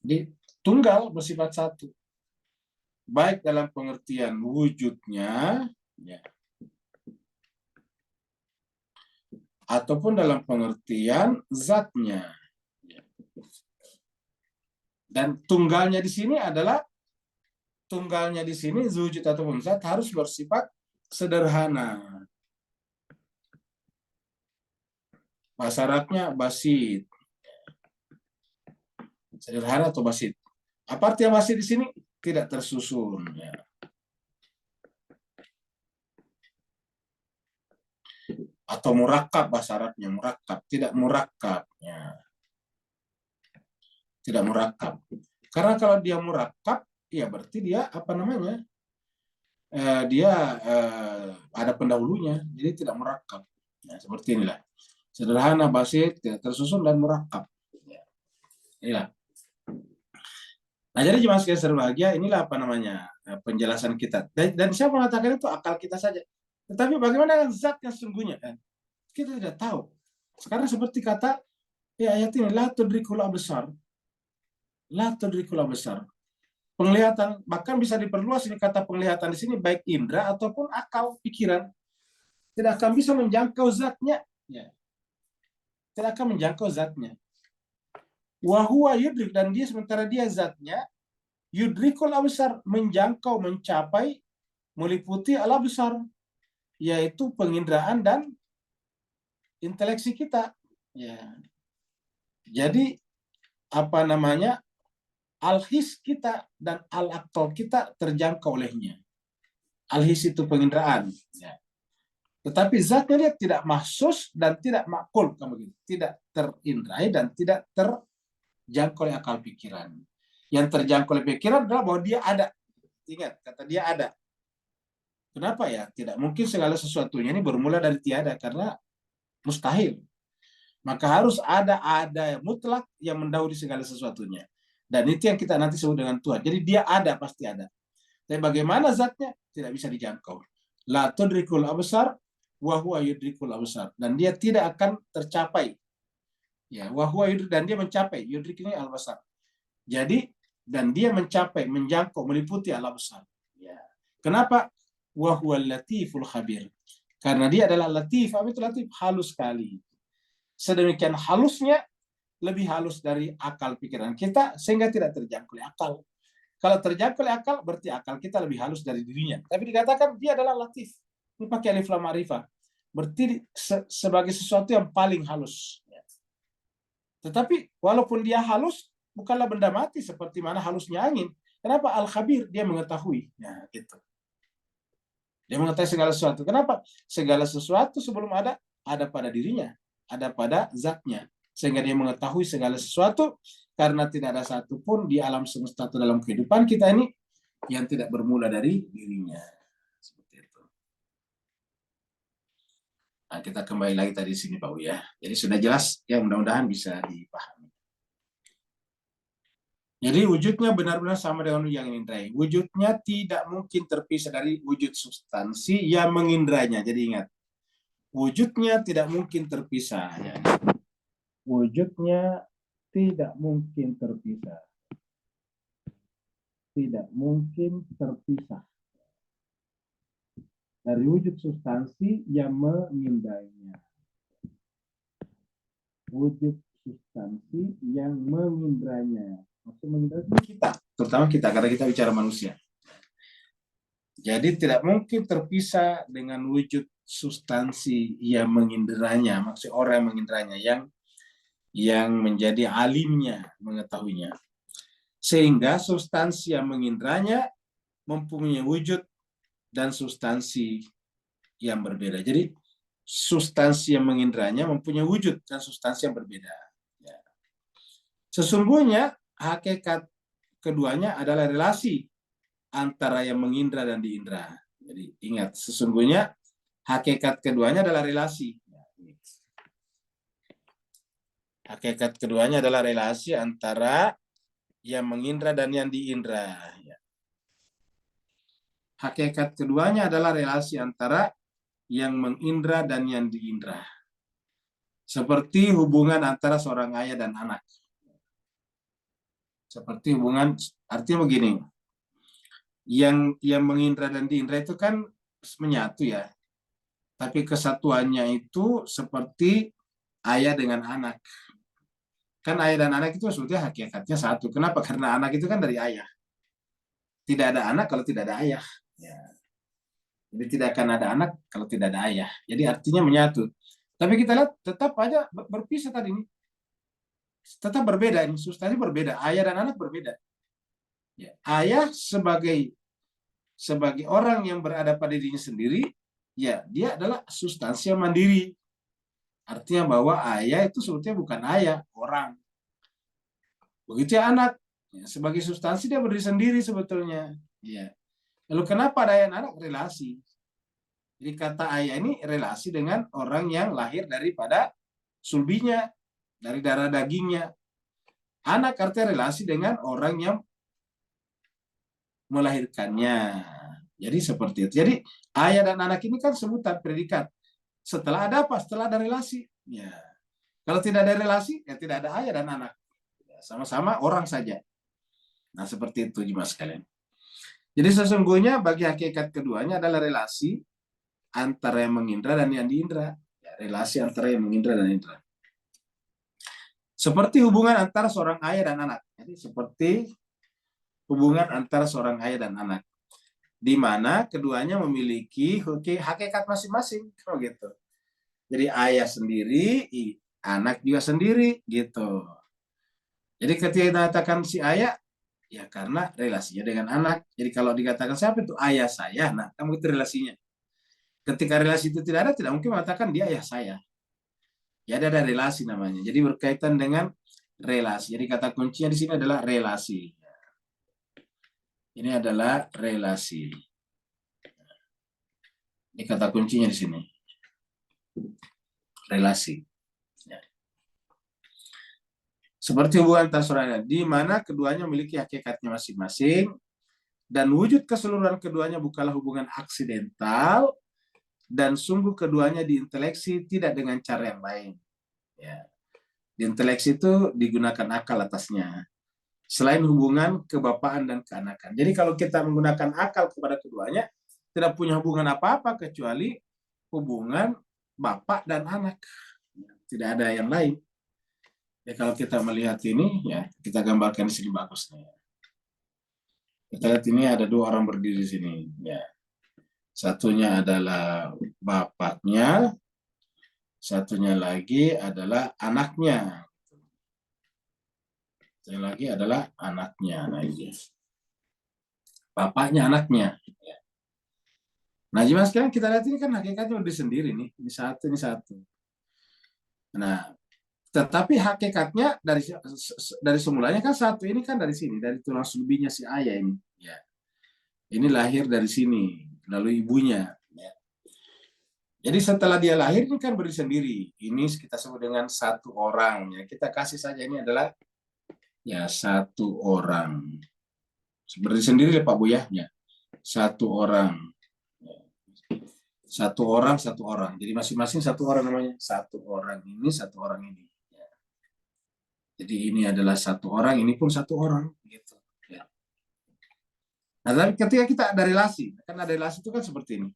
Jadi tunggal bersifat satu. Baik dalam pengertian wujudnya, ya, ataupun dalam pengertian zatnya. Dan tunggalnya di sini adalah wujud ataupun zat harus bersifat sederhana. Bahasa Arabnya basit. Sederhana atau basit. Apa arti yang basit di sini? Tidak tersusun. Ya. Atau murakab, bahasa Arabnya murakab. Tidak murakab. Ya. Tidak murakab. Karena kalau dia murakab, ya berarti dia apa namanya? Dia ada pendahulunya. Jadi tidak murakab. Ya, seperti inilah. Sederhana, basit, tidak tersusun, dan murakab. Ya. Inilah. Nah, jadi jemaah sekalian berbahagia, inilah apa namanya penjelasan kita. Dan siapa mengatakan itu? Akal kita saja. Tetapi bagaimana zat yang sesungguhnya? Kita tidak tahu. Sekarang seperti kata ya ayat ini, la tudrikul absar. La tudrikul absar. Penglihatan, bahkan bisa diperluas ini kata penglihatan di sini baik indera ataupun akal, pikiran. Tidak akan bisa menjangkau zatnya. Ya. Tidak akan menjangkau zatnya. Wahuwa yudrik, dan dia sementara dia zatnya yudrikul absar, menjangkau, mencapai, meliputi al absar, yaitu penginderaan dan inteleksi kita. Ya. Jadi apa namanya, al-his kita dan al-aql kita terjangkau olehnya. Al-his itu penginderaan. Ya. Tetapi zatnya dia tidak mahsus dan tidak makul, tidak terindrai dan tidak terjangkau oleh akal pikiran. Yang terjangkau oleh pikiran adalah bahwa dia ada. Ingat, kata dia ada. Kenapa ya? Tidak mungkin segala sesuatunya ini bermula dari tiada, karena mustahil. Maka harus ada yang mutlak yang mendahului segala sesuatunya. Dan itu yang kita nanti sebut dengan Tuhan. Jadi dia ada, pasti ada. Tapi bagaimana zatnya? Tidak bisa dijangkau. La tudrikul absar wa huwa yudrikul absar. Dan dia tidak akan tercapai. Ya, wa huwa yudrik, dan dia mencapai. Yudrik ini al-basar. Jadi, dan dia mencapai, menjangkau, meliputi al-absar. Ya. Kenapa? Wa huwa latiful khabir. Karena dia adalah latif. Apa itu latif? Halus sekali. Sedemikian halusnya, lebih halus dari akal pikiran kita, sehingga tidak terjangkau oleh akal. Kalau terjangkau oleh akal, berarti akal kita lebih halus dari dirinya. Tapi dikatakan dia adalah latif. Ini pakai alif lam ma'rifah. Berarti sebagai sesuatu yang paling halus. Tetapi walaupun dia halus, bukanlah benda mati seperti mana halusnya angin. Kenapa? Al-Khabir, dia mengetahui. Nah, gitu. Dia mengetahui segala sesuatu. Kenapa? Segala sesuatu sebelum ada pada dirinya. Ada pada zatnya. Sehingga dia mengetahui segala sesuatu, karena tidak ada satupun di alam semesta atau dalam kehidupan kita ini yang tidak bermula dari dirinya. Seperti itu. Nah, kita kembali lagi tadi sini Pak ya. Jadi sudah jelas ya, mudah-mudahan bisa dipahami. Jadi wujudnya benar-benar sama dengan yang mengindrai. Wujudnya tidak mungkin terpisah dari wujud substansi yang mengindranya. Jadi ingat, wujudnya tidak mungkin terpisah. Ya. Wujudnya tidak mungkin terpisah. Tidak mungkin terpisah dari wujud substansi yang mengindrainya. Wujud substansi yang mengindranya. Maksud mengindranya kita, terutama kita, karena kita bicara manusia. Jadi tidak mungkin terpisah dengan wujud substansi yang mengindranya. Maksud orang yang mengindranya, yang menjadi alimnya, mengetahuinya. Sehingga substansi yang mengindranya mempunyai wujud dan substansi yang berbeda. Jadi substansi yang mengindranya mempunyai wujud dan substansi yang berbeda. Ya. Sesungguhnya hakikat keduanya adalah relasi antara yang mengindra dan diindra. Jadi ingat, sesungguhnya hakikat keduanya adalah relasi. Hakikat keduanya adalah relasi antara yang mengindra dan yang diindra. Hakikat keduanya adalah relasi antara yang mengindra dan yang diindra. Seperti hubungan antara seorang ayah dan anak. Seperti hubungan, artinya begini, yang mengindra dan diindra itu kan menyatu ya. Tapi kesatuannya itu seperti ayah dengan anak. Kan ayah dan anak itu sebetulnya hakikatnya satu. Kenapa? Karena anak itu kan dari ayah. Tidak ada anak kalau tidak ada ayah. Ya. Jadi tidak akan ada anak kalau tidak ada ayah. Jadi artinya menyatu. Tapi kita lihat tetap aja berpisah tadi ini. Tetap berbeda ini, substansi berbeda. Ayah dan anak berbeda. Ya. Ayah sebagai orang yang berada pada dirinya sendiri, ya dia adalah substansi yang mandiri. Artinya bahwa ayah itu sebetulnya bukan ayah, orang. Begitu ya anak, ya, sebagai substansi dia berdiri sendiri sebetulnya. Ya. Lalu kenapa ada ayah dan anak? Relasi. Jadi kata ayah ini relasi dengan orang yang lahir daripada sulbinya, dari darah dagingnya. Anak artinya relasi dengan orang yang melahirkannya. Jadi seperti itu. Jadi ayah dan anak ini kan sebutan predikat. Setelah ada apa? Setelah ada relasi. Ya. Kalau tidak ada relasi, ya tidak ada ayah dan anak. Ya, sama-sama orang saja. Nah seperti itu jemaah sekalian. Jadi sesungguhnya bagi hakikat keduanya adalah relasi antara yang mengindra dan yang diindra. Ya, relasi antara yang mengindra dan indra. Seperti hubungan antara seorang ayah dan anak. Jadi seperti hubungan antara seorang ayah dan anak, di mana keduanya memiliki hakikat masing-masing, gitu. Jadi ayah sendiri, anak juga sendiri, gitu. Jadi ketika dikatakan si ayah, ya karena relasinya dengan anak. Jadi kalau dikatakan siapa itu ayah saya, nah kamu itu relasinya. Ketika relasi itu tidak ada, tidak mungkin mengatakan dia ayah saya. Ya ada relasi namanya. Jadi berkaitan dengan relasi. Jadi kata kuncinya di sini adalah relasi. Ini adalah relasi. Ini kata kuncinya di sini. Relasi. Ya. Seperti hubungan antar saudara, di mana keduanya memiliki hakikatnya masing-masing, dan wujud keseluruhan keduanya bukanlah hubungan aksidental, dan sungguh keduanya diinteleksi tidak dengan cara yang lain. Ya. Diinteleksi itu digunakan akal atasnya. Selain hubungan kebapaan dan keanakan. Jadi kalau kita menggunakan akal kepada keduanya, tidak punya hubungan apa-apa kecuali hubungan bapak dan anak. Tidak ada yang lain. Ya kalau kita melihat ini, ya kita gambarkan di sini bagusnya. Kita lihat ini ada dua orang berdiri di sini. Ya, satunya adalah bapaknya, satunya lagi adalah anaknya. Satunya lagi adalah anaknya. Nah, ini. Bapaknya, anaknya. Ya. Nah, jemaah sekarang kita lihat ini kan hakikatnya udah sendiri nih. Ini satu, ini satu. Nah, tetapi hakikatnya dari semulanya kan satu ini kan dari sini, dari tulang sulbinya si ayah ini. Ya. Ini lahir dari sini, lalu ibunya. Ya. Jadi setelah dia lahir ini kan berdiri sendiri. Ini kita sebut dengan satu orang. Ya. Kita kasih saja ini adalah ya satu orang. Berdiri sendiri ya Pak Buya. Ya. Satu orang. Ya. Satu orang, satu orang. Jadi masing-masing satu orang namanya. Satu orang ini, satu orang ini. Ya. Jadi ini adalah satu orang, ini pun satu orang. Gitu. Ya. Nah, tapi ketika kita ada relasi, kan ada relasi itu kan seperti ini.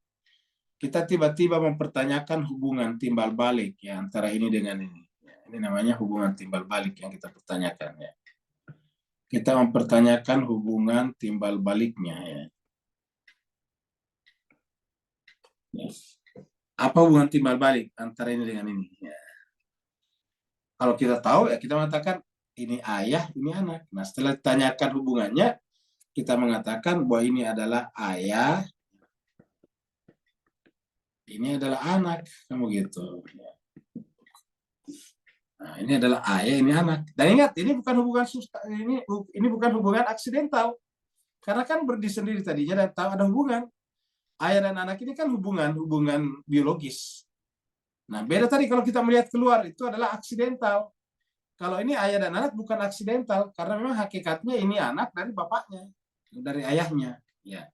Kita tiba-tiba mempertanyakan hubungan timbal balik ya antara ini dengan ini. Ya, ini namanya hubungan timbal balik yang kita pertanyakan ya. Kita mempertanyakan hubungan timbal baliknya ya. Ya. Apa hubungan timbal balik antara ini dengan ini? Ya. Kalau kita tahu ya kita mengatakan ini ayah, ini anak. Nah setelah ditanyakan hubungannya, kita mengatakan bahwa ini adalah ayah, ini adalah anak, kamu gitu. Nah, ini adalah ayah, ini anak. Dan ingat, ini bukan hubungan ini bukan hubungan aksidental. Karena kan berdiri sendiri tadinya dan tahu ada hubungan. Ayah dan anak ini kan hubungan biologis. Nah, beda tadi kalau kita melihat keluar itu adalah aksidental. Kalau ini ayah dan anak bukan aksidental karena memang hakikatnya ini anak dari bapaknya, dari ayahnya. Ya.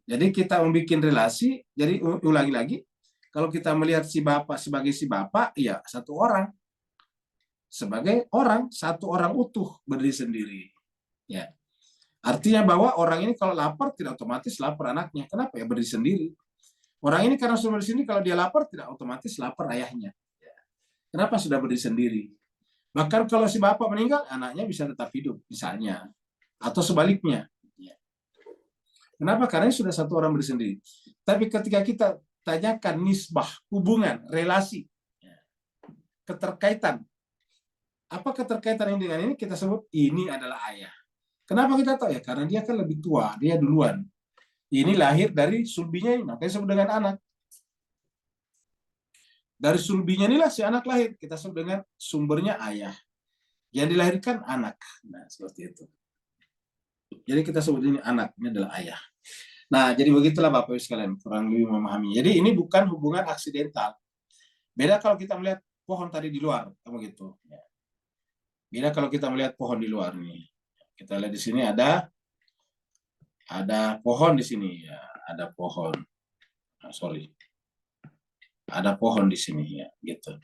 Jadi kita membuat relasi. Jadi ulangi lagi, kalau kita melihat si bapak sebagai si bapak, ya satu orang. Sebagai orang, satu orang utuh berdiri sendiri. Ya. Artinya bahwa orang ini kalau lapar tidak otomatis lapar anaknya. Kenapa ya berdiri sendiri? Orang ini karena sudah berdiri sendiri, kalau dia lapar tidak otomatis lapar ayahnya. Ya. Kenapa sudah berdiri sendiri? Bahkan kalau si bapak meninggal, anaknya bisa tetap hidup misalnya. Atau sebaliknya. Ya. Kenapa? Karena sudah satu orang berdiri sendiri. Tapi ketika kita tanyakan nisbah, hubungan, relasi, keterkaitan, apa keterkaitan ini dengan ini? Kita sebut ini adalah ayah. Kenapa kita tahu ya? Karena dia kan lebih tua, dia duluan. Ini lahir dari sulbinya ini, makanya disebut dengan anak. Dari sulbinya inilah si anak lahir. Kita sebut dengan sumbernya ayah. Yang dilahirkan anak. Nah, seperti itu. Jadi kita sebut ini anak, ini adalah ayah. Nah, jadi begitulah Bapak Ibu sekalian, kurang lebih memahami. Jadi ini bukan hubungan aksidental. Beda kalau kita melihat pohon tadi di luar, kamu gitu. Beda kalau kita melihat pohon di luar nih. Kita lihat di sini ada pohon di sini ya, ada pohon. Nah, sorry. Ada pohon di sini ya, gitu.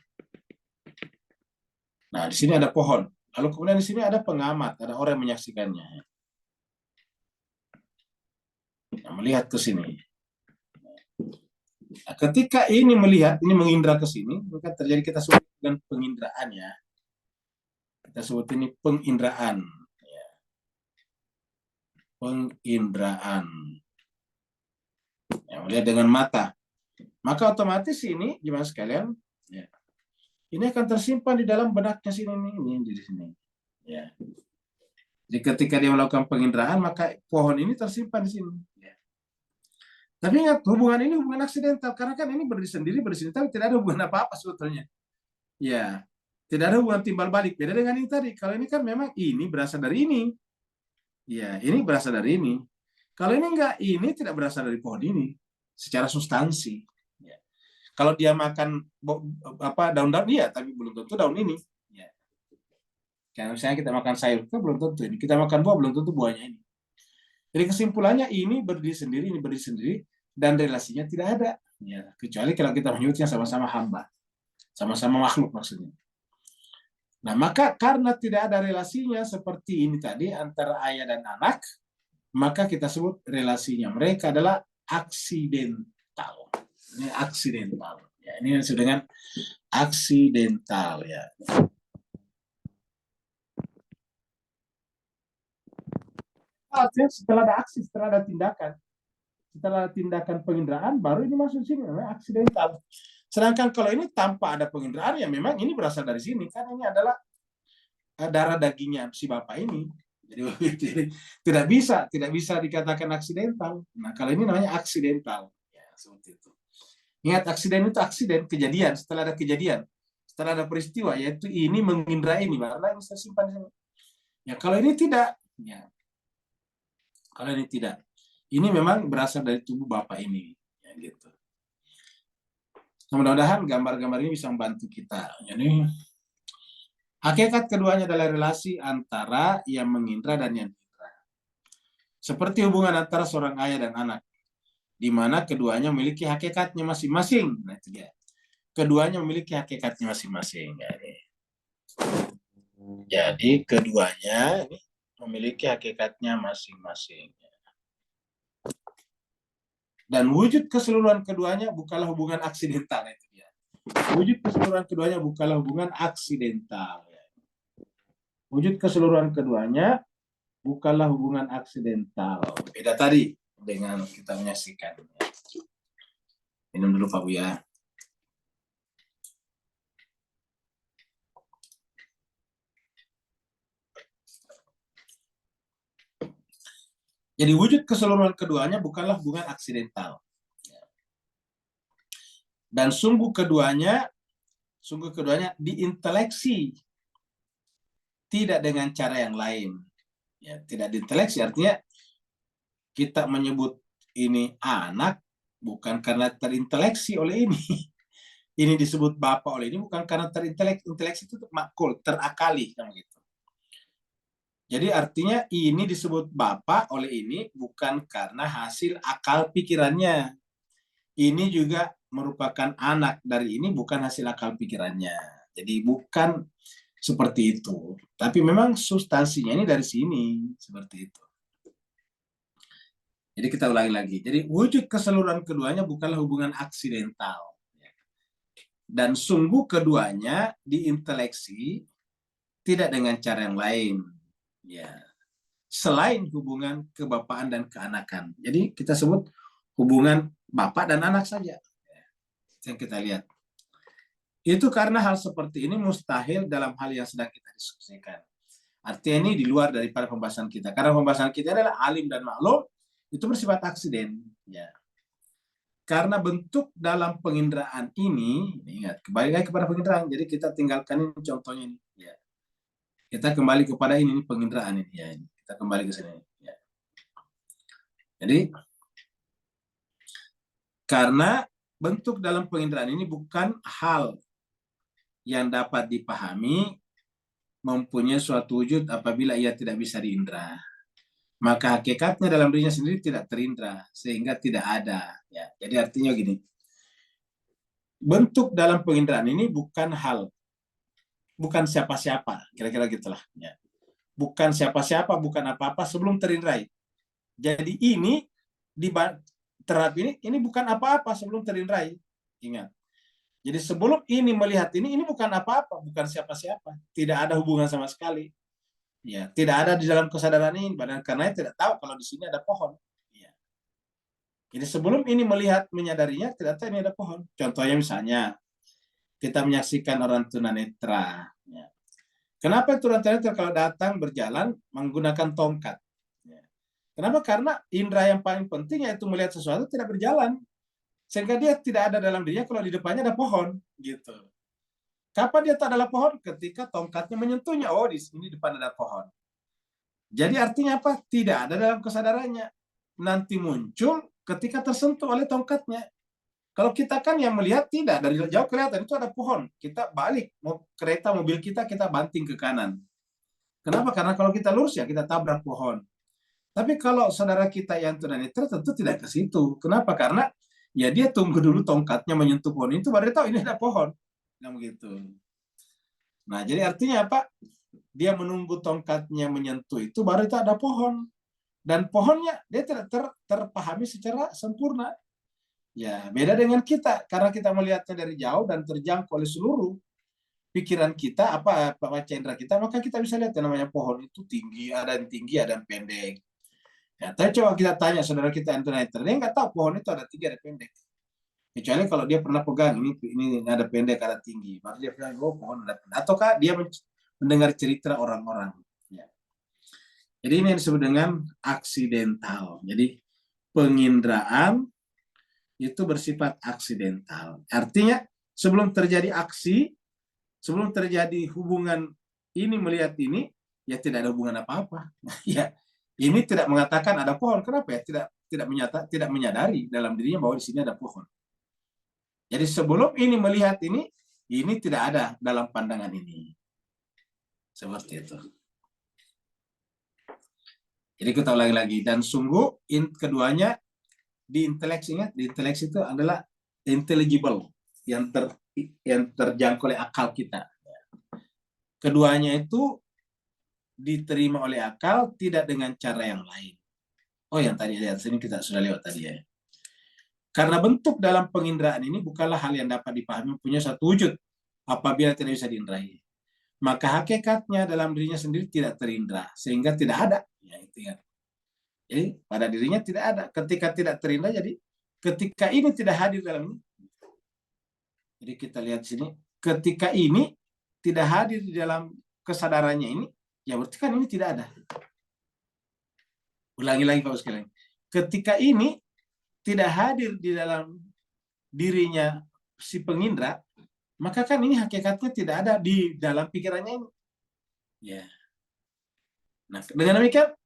Nah, di sini ada pohon. Lalu kemudian di sini ada pengamat, ada orang yang menyaksikannya. Nah, melihat ke sini. Nah, ketika ini melihat, ini mengindra ke sini, maka terjadi kita sebut dengan penginderaan ya. Kita sebut ini penginderaan. Ya. Penginderaan. Ya, melihat dengan mata. Maka otomatis ini, gimana sekalian, ya, ini akan tersimpan di dalam benaknya sini, ini di sini. Ya. Jadi ketika dia melakukan penginderaan, maka pohon ini tersimpan di sini. Ya. Tapi ingat, hubungan ini hubungan aksidental karena kan ini berdiri sendiri tapi tidak ada hubungan apa-apa sebetulnya. Ya, tidak ada hubungan timbal balik. Beda dengan ini tadi. Kalau ini kan memang ini berasal dari ini. Ya, ini berasal dari ini. Kalau ini enggak, ini tidak berasal dari pohon ini secara substansi. Ya. Kalau dia makan apa daun-daun iya, tapi belum tentu daun ini. Ya. Karena misalnya kita makan sayur, itu belum tentu ini. Kita makan buah, belum tentu buahnya ini. Jadi kesimpulannya ini berdiri sendiri, ini berdiri sendiri, dan relasinya tidak ada. Ya, kecuali kalau kita menyebutnya sama-sama hamba, sama-sama makhluk maksudnya. Nah, maka karena tidak ada relasinya seperti ini tadi antara ayah dan anak, maka kita sebut relasinya mereka adalah aksidental. Ini aksidental. Ya, ini disebut dengan aksidental ya. Artinya setelah ada aksi, setelah ada tindakan penginderaan, baru ini masuk sini, namanya aksidental. Sedangkan kalau ini tanpa ada penginderaan, ya memang ini berasal dari sini, kan ini adalah darah dagingnya si bapak ini. Jadi tidak bisa dikatakan aksidental. Nah kalau ini namanya aksidental, ya seperti itu. Ingat aksiden itu aksiden kejadian setelah ada kejadian, setelah ada peristiwa, yaitu ini mengindra ini, barulah ini saya simpan di sini. Ya kalau ini tidak, ya kalau ini tidak, ini memang berasal dari tubuh bapak ini, ya gitu. Nah, mudah-mudahan gambar-gambar ini bisa membantu kita. Jadi hakikat keduanya adalah relasi antara yang mengindra dan yang indra. Seperti hubungan antara seorang ayah dan anak, di mana keduanya memiliki hakikatnya masing-masing. Nah, itu dia. Keduanya memiliki hakikatnya masing-masing. Jadi keduanya memiliki hakikatnya masing-masing. Dan wujud keseluruhan keduanya bukanlah hubungan aksidental. Itu dia. Wujud keseluruhan keduanya bukanlah hubungan aksidental. Wujud keseluruhan keduanya bukanlah hubungan aksidental. Beda tadi dengan kita menyaksikan. Minum dulu Pak Buya. Jadi wujud keseluruhan keduanya bukanlah hubungan aksidental. Dan sungguh keduanya diinteleksi, tidak dengan cara yang lain. Ya, tidak diinteleksi artinya kita menyebut ini anak bukan karena terinteleksi oleh ini. Ini disebut bapak oleh ini bukan karena terinteleksi itu makul, terakali gitu. Jadi artinya ini disebut bapak oleh ini bukan karena hasil akal pikirannya. Ini juga merupakan anak dari ini bukan hasil akal pikirannya. Jadi bukan seperti itu. Tapi memang substansinya ini dari sini seperti itu. Jadi kita ulangi lagi. Jadi wujud keseluruhan keduanya bukanlah hubungan aksidental. Dan sungguh keduanya diinteleksi tidak dengan cara yang lain. Ya. Selain hubungan kebapaan dan keanakan. Jadi kita sebut hubungan bapak dan anak saja. Yang kita lihat. Itu karena hal seperti ini mustahil dalam hal yang sedang kita diskusikan. Artinya ini di luar daripada pembahasan kita. Karena pembahasan kita adalah alim dan maklum, itu bersifat aksiden. Ya. Karena bentuk dalam penginderaan ini, ingat, kembali lagi kepada penginderaan. Jadi kita tinggalkan ini contohnya ini. Ya. Kita kembali kepada ini penginderaan ini. Ya. Kita kembali ke sini. Ya. Jadi, karena bentuk dalam penginderaan ini bukan hal yang dapat dipahami mempunyai suatu wujud apabila ia tidak bisa diindra. Maka hakikatnya dalam dirinya sendiri tidak terindra sehingga tidak ada. Ya, jadi artinya gini, bentuk dalam penginderaan ini bukan bukan siapa-siapa, kira-kira gitulah. Ya. Bukan siapa-siapa, bukan apa-apa sebelum terindrai. Jadi ini terhadap ini bukan apa-apa sebelum terindrai. Ingat. Jadi sebelum ini melihat ini bukan apa-apa, bukan siapa-siapa, tidak ada hubungan sama sekali. Ya, tidak ada di dalam kesadaran ini, karena tidak tahu kalau di sini ada pohon. Ya. Jadi sebelum ini melihat, menyadarinya, tidak tahu ini ada pohon. Contohnya misalnya, kita menyaksikan orang tunanetra. Ya. Kenapa tunanetra kalau datang berjalan menggunakan tongkat? Ya. Kenapa? Karena indera yang paling penting yaitu melihat sesuatu tidak berjalan. Sehingga dia tidak ada dalam dirinya kalau di depannya ada pohon. Gitu. Kapan dia tak adalah pohon? Ketika tongkatnya menyentuhnya. Oh, di sini depan ada pohon. Jadi artinya apa? Tidak ada dalam kesadarannya. Nanti muncul ketika tersentuh oleh tongkatnya. Kalau kita kan yang melihat tidak, dari jauh kelihatan itu ada pohon. Kita balik, kereta mobil kita banting ke kanan. Kenapa? Karena kalau kita lurus ya kita tabrak pohon. Tapi kalau saudara kita yang tunanetra tentu tidak ke situ. Kenapa? Karena ya dia tunggu dulu tongkatnya menyentuh pohon itu baru dia tahu ini ada pohon. Nah begitu. Nah jadi artinya apa? Dia menunggu tongkatnya menyentuh itu baru itu ada pohon. Dan pohonnya dia tidak terpahami secara sempurna. Ya, beda dengan kita karena kita melihatnya dari jauh dan terjangkau oleh seluruh pikiran kita, apa indera kita, maka kita bisa lihat yang namanya pohon itu tinggi, ada yang tinggi, ada yang pendek. Ya, tapi coba kita tanya saudara kita yang tunanetra, dia nggak tahu pohon itu ada tinggi, ada pendek. Kecuali kalau dia pernah pegang ini ada pendek, ada tinggi, baru dia bilang oh pohon ada pendek. Ataukah dia mendengar cerita orang-orang. Ya. Jadi ini yang disebut dengan aksidental. Jadi penginderaan itu bersifat aksidental. Artinya sebelum terjadi aksi, sebelum terjadi hubungan ini melihat ini, ya tidak ada hubungan apa-apa. Ya, ini tidak mengatakan ada pohon. Kenapa ya? Tidak menyadari dalam dirinya bahwa di sini ada pohon. Jadi sebelum ini melihat ini tidak ada dalam pandangan ini. Seperti itu. Jadi kita ulangi lagi. Dan sungguh keduanya di inteleksi, ingat, di inteleksi itu adalah intelligible, yang terjangkau oleh akal kita. Keduanya itu diterima oleh akal tidak dengan cara yang lain. Oh, yang tadi lihat sini kita sudah lewat tadi ya. Karena bentuk dalam penginderaan ini bukanlah hal yang dapat dipahami punya satu wujud apabila tidak bisa diinderai. Maka hakikatnya dalam dirinya sendiri tidak terindra sehingga tidak ada. Ya, itu ya. Jadi pada dirinya tidak ada. Ketika tidak terindra, jadi ketika ini tidak hadir dalam ini. Jadi kita lihat sini, ketika ini tidak hadir di dalam kesadarannya ini, ya berarti kan ini tidak ada. Ulangi lagi Pak sekalian. Ketika ini tidak hadir di dalam dirinya si pengindra, maka kan ini hakikatnya tidak ada di dalam pikirannya ini. Ya. Nah, dengan demikian,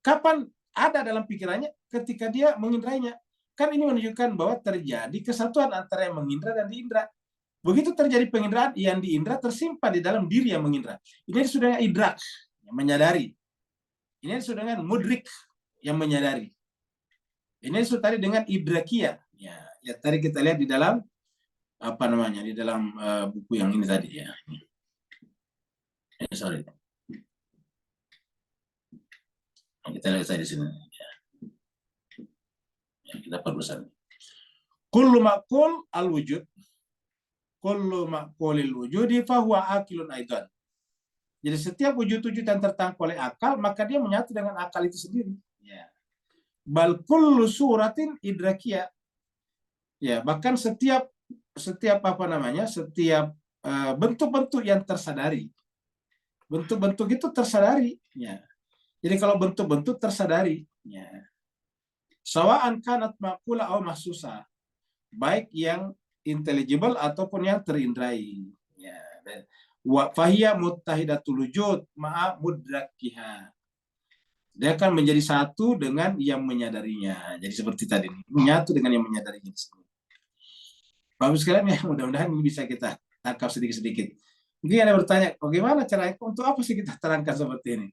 kapan ada dalam pikirannya? Ketika dia mengindrainya. Kan ini menunjukkan bahwa terjadi kesatuan antara yang mengindra dan diindra. Begitu terjadi penginderaan, yang diindra tersimpan di dalam diri yang mengindra. Ini disebut dengan idrak, yang menyadari. Ini disebut dengan mudrik, yang menyadari. Ini disebut tadi dengan idrakia. Ya tadi kita lihat di dalam apa namanya, di dalam buku yang ini tadi ya. Sorry. Kita lihat saya di sini. Ya, kita perbesar. Kullu maqul al-wujud. Kullu maqulil wujudi fahuwa akilun aidan. Jadi setiap wujud-wujud yang tertangkap oleh akal, maka dia menyatu dengan akal itu sendiri. Ya. Bal kullu suratin idrakiyah. Ya, bahkan setiap apa namanya? Setiap bentuk-bentuk yang tersadari. Bentuk-bentuk itu tersadari, ya. Jadi kalau bentuk-bentuk tersadari, ya. Sawa'an kanat maqula aw mahsusa. Baik yang intelligible ataupun yang terindrai. Ya. Wa fahiya muttahidatul wujud ma'a mudrakiha. Dia akan menjadi satu dengan yang menyadarinya. Jadi seperti tadi, menyatu dengan yang menyadarinya. Bagus sekali ya, mudah-mudahan ini bisa kita tangkap sedikit-sedikit. Mungkin ada bertanya, bagaimana caranya, untuk apa sih kita terangkan seperti ini?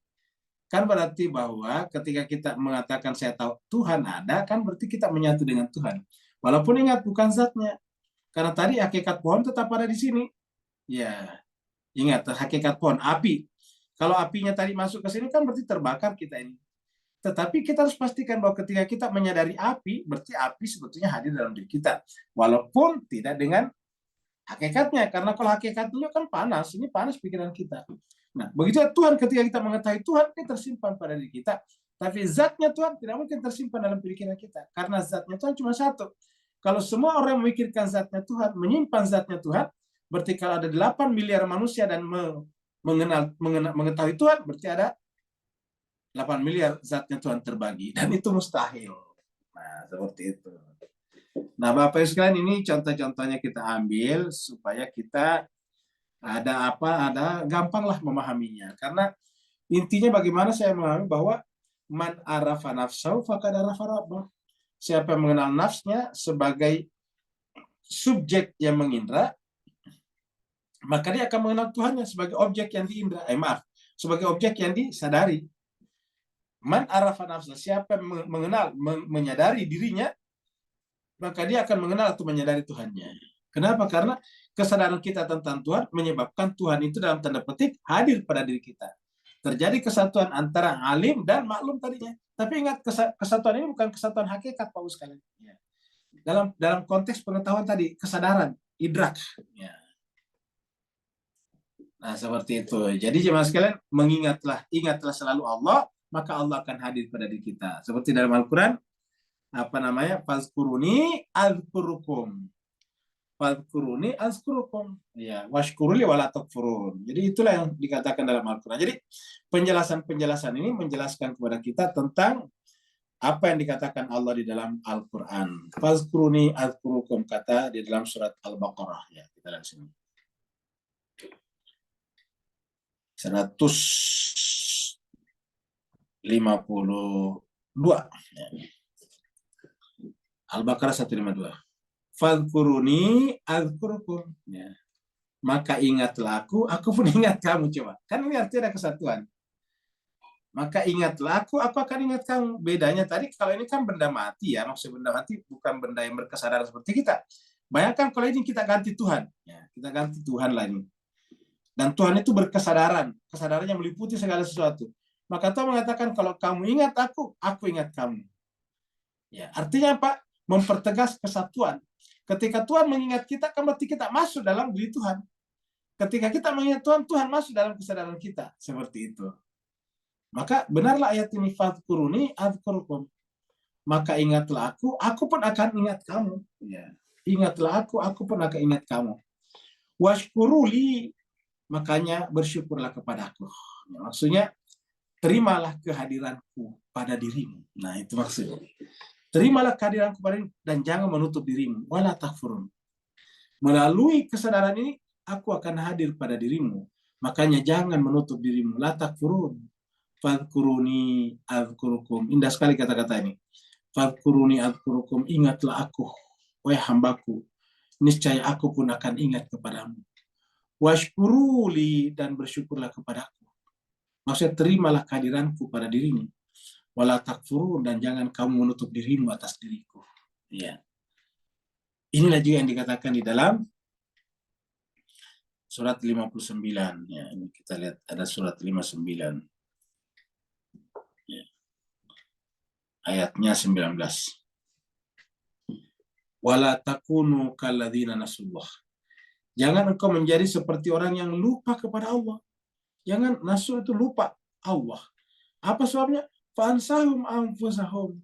Kan berarti bahwa ketika kita mengatakan saya tahu Tuhan ada, kan berarti kita menyatu dengan Tuhan. Walaupun ingat bukan zatnya. Karena tadi hakikat pohon tetap ada di sini. Ya, ingat hakikat pohon, api. Kalau apinya tadi masuk ke sini kan berarti terbakar kita ini. Tetapi kita harus pastikan bahwa ketika kita menyadari api, berarti api sebetulnya hadir dalam diri kita. Walaupun tidak dengan hakikatnya. Karena kalau hakikatnya kan panas, ini panas pikiran kita. Nah, begitu Tuhan, ketika kita mengetahui Tuhan, ini tersimpan pada diri kita. Tapi zatnya Tuhan tidak mungkin tersimpan dalam pikiran kita. Karena zatnya Tuhan cuma satu. Kalau semua orang memikirkan zatnya Tuhan, menyimpan zatnya Tuhan, berarti kalau ada 8 miliar manusia dan mengetahui Tuhan, berarti ada 8 miliar zatnya Tuhan terbagi, dan itu mustahil. Nah, seperti itu. Nah, Bapak Ibu sekalian, ini contoh-contohnya kita ambil supaya kita ada gampanglah memahaminya. Karena intinya bagaimana saya memahami bahwa man arafa nafsahu faqad arafa rabbah. Siapa yang mengenal nafsnya sebagai subjek yang mengindra, maka dia akan mengenal Tuhannya sebagai objek yang diindra. Sebagai objek yang disadari. Man arafa nafsa, siapa yang mengenal, menyadari dirinya, maka dia akan mengenal atau menyadari Tuhannya. Kenapa? Karena kesadaran kita tentang Tuhan menyebabkan Tuhan itu dalam tanda petik hadir pada diri kita. Terjadi kesatuan antara alim dan maklum tadinya. Tapi ingat, kesatuan ini bukan kesatuan hakikat, Pak sekalian. Ya. Dalam konteks pengetahuan tadi, kesadaran, idrak. Ya. Nah, seperti itu. Jadi jemaah sekalian, ingatlah selalu Allah, maka Allah akan hadir pada diri kita. Seperti dalam Al-Quran, fazkuruni azkurukum. Fazkuruni azkurukum. Ya, washkuruli wala takfurun. Jadi itulah yang dikatakan dalam Al-Quran. Jadi penjelasan-penjelasan ini menjelaskan kepada kita tentang apa yang dikatakan Allah di dalam Al-Quran. Fazkuruni azkurukum, kata di dalam surat Al-Baqarah. Ya, kita lihat sini. 152. Al-Baqarah 152. Fadhkuruni azkurukum. Ya. Maka ingatlah aku pun ingat kamu. Coba. Kan ini artinya ada kesatuan. Maka ingatlah aku akan ingat kamu. Bedanya tadi, kalau ini kan benda mati ya. Maksud benda mati bukan benda yang berkesadaran seperti kita. Bayangkan kalau ini kita ganti Tuhan. Ya, kita ganti Tuhan lah ini. Dan Tuhan itu berkesadaran. Kesadarannya meliputi segala sesuatu. Maka Tuhan mengatakan, kalau kamu ingat aku ingat kamu. Ya, artinya apa? Mempertegas kesatuan. Ketika Tuhan mengingat kita, kan berarti kita masuk dalam diri Tuhan. Ketika kita mengingat Tuhan, Tuhan masuk dalam kesadaran kita. Seperti itu. Maka benarlah ayat ini, fadhkuruni adzkurukum. Maka ingatlah aku pun akan ingat kamu. Ya. Ingatlah aku pun akan ingat kamu. Washkuruli, makanya bersyukurlah kepadaku. Ya, maksudnya, terimalah kehadiranku pada dirimu. Nah, itu maksudnya. Terimalah kehadiranku pada dirimu dan jangan menutup dirimu. Wala takfurun. Melalui kesadaran ini, aku akan hadir pada dirimu. Makanya jangan menutup dirimu. La takfurun. Fadhkuruni adzkurukum. Indah sekali kata-kata ini. Fadhkuruni adzkurukum. Ingatlah aku, wahai hambaku. Niscaya aku pun akan ingat kepadamu. Washkuruli, dan bersyukurlah kepadaku. Maksudnya terimalah kehadiranku pada dirimu. Wala takfurun, dan jangan kamu menutup dirimu atas diriku. Ya. Inilah juga yang dikatakan di dalam surat 59. Ya, ini kita lihat ada surat 59. Ya. Ayatnya 19. Wala takunu kalladzina nasullah. Jangan engkau menjadi seperti orang yang lupa kepada Allah. Jangan, nasul itu lupa Allah. Apa sebabnya? Fansahum anfusahum.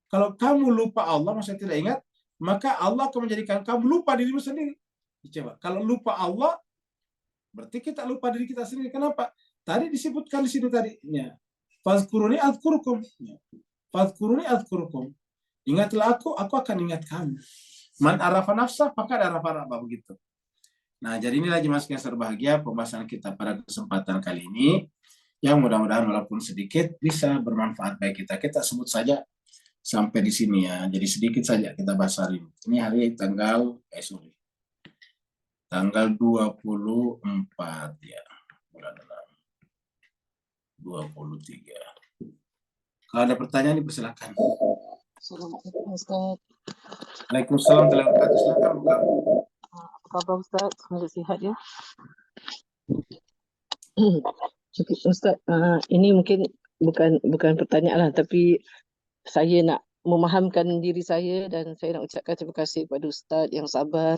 Kalau kamu lupa Allah, maksudnya tidak ingat, maka Allah akan menjadikan kamu lupa dirimu sendiri. Coba, kalau lupa Allah, berarti kita lupa diri kita sendiri. Kenapa? Tadi disebutkan di sini tadi. Ya. Fadhkuruni adzkurukum. Ya. Fadhkuruni adzkurukum. Ingatlah aku akan ingat kamu. Man arafa nafsah, maka arafa rabbah, begitu. Nah, jadi inilah jemaah yang berbahagia pembahasan kita pada kesempatan kali ini, yang mudah-mudahan walaupun sedikit bisa bermanfaat bagi kita. Kita sebut saja sampai di sini ya. Jadi sedikit saja kita bahas hari ini. Ini hari tanggal 24 ya. Bulan 6. 23. Kalau ada pertanyaan dipersilakan. Assalamualaikum Ustaz. Waalaikumsalam warahmatullahi wabarakatuh. Silakan buka. Apa khabar Ustaz? Semoga sihat ya. Ustaz, ini mungkin bukan pertanyaan lah, tapi saya nak memahamkan diri saya dan saya nak ucapkan terima kasih kepada Ustaz yang sabar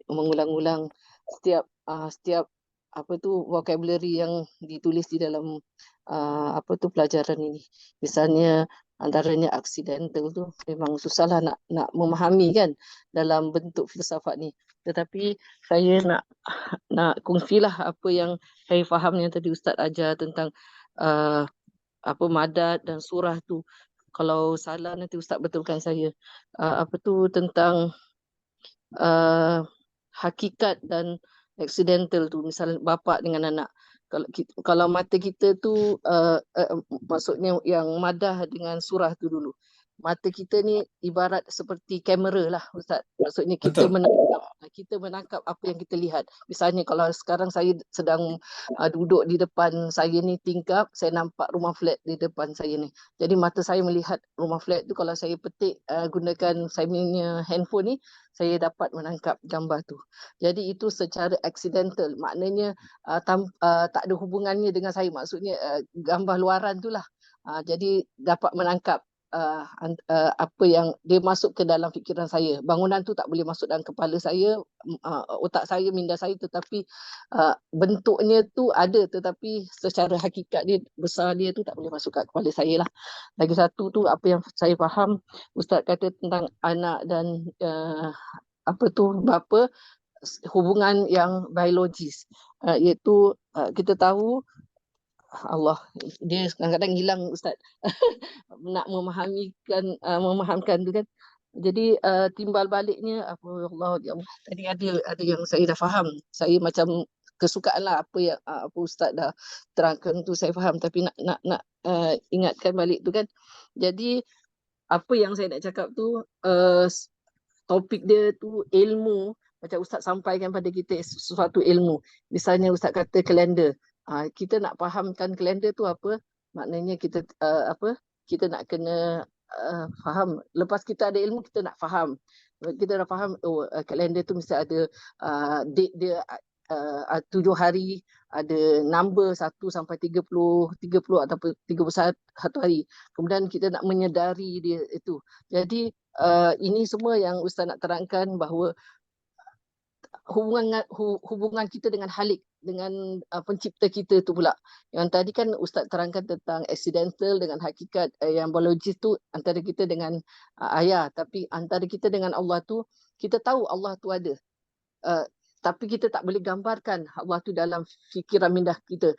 mengulang-ulang setiap vocabulary yang ditulis di dalam pelajaran ini. Misalnya antaranya accidental tu memang susahlah nak memahami kan dalam bentuk filsafat ni. Tetapi saya nak kongsilah apa yang saya faham yang tadi Ustaz ajar tentang apa madat dan surah tu. Kalau salah nanti Ustaz betulkan saya. Apa tu tentang hakikat dan accidental tu, misal bapa dengan anak. Kalau mata kita tu maksudnya yang madah dengan surah tu dulu. Mata kita ni ibarat seperti kamera lah Ustaz. Maksudnya Betul. kita menangkap apa yang kita lihat. Misalnya kalau sekarang saya sedang duduk di depan saya ni tingkap, saya nampak rumah flat di depan saya ni. Jadi mata saya melihat rumah flat tu, kalau saya petik gunakan saya punya handphone ni, saya dapat menangkap gambar tu. Jadi itu secara accidental, maknanya tak ada hubungannya dengan saya. Maksudnya gambar luaran tu lah. Jadi dapat menangkap apa yang dia masuk ke dalam fikiran saya. Bangunan tu tak boleh masuk dalam kepala saya, otak saya, minda saya, tetapi bentuknya tu ada, tetapi secara hakikat dia, besar dia tu tak boleh masuk kat kepala saya lah. Lagi satu tu apa yang saya faham, Ustaz kata tentang anak dan apa tu bapa, hubungan yang biologis, iaitu kita tahu Allah dia kadang-kadang hilang Ustaz. Nak memahamkan tu kan. Jadi timbal baliknya apa, Allah ya Allah, tadi ada yang saya dah faham. Saya macam kesukaan lah apa yang apa Ustaz dah terangkan tu saya faham, tapi nak ingatkan balik tu kan. Jadi apa yang saya nak cakap tu topik dia tu ilmu, macam Ustaz sampaikan pada kita sesuatu ilmu. Misalnya Ustaz kata kalender. Kita nak fahamkan kalender tu apa, maknanya kita apa, kita nak kena faham. Lepas kita ada ilmu, kita nak faham. Kita dah faham, oh kalender tu mesti ada date dia 7 hari, ada number 1 sampai 30 ataupun 31 hari. Kemudian kita nak menyedari dia itu. Jadi ini semua yang Ustaz nak terangkan, bahawa hubungan kita dengan Halik, dengan pencipta kita tu pula. Yang tadi kan Ustaz terangkan tentang accidental dengan hakikat, yang biologis tu antara kita dengan ayah, tapi antara kita dengan Allah tu, kita tahu Allah tu ada. Tapi kita tak boleh gambarkan Allah tu dalam fikiran minda kita,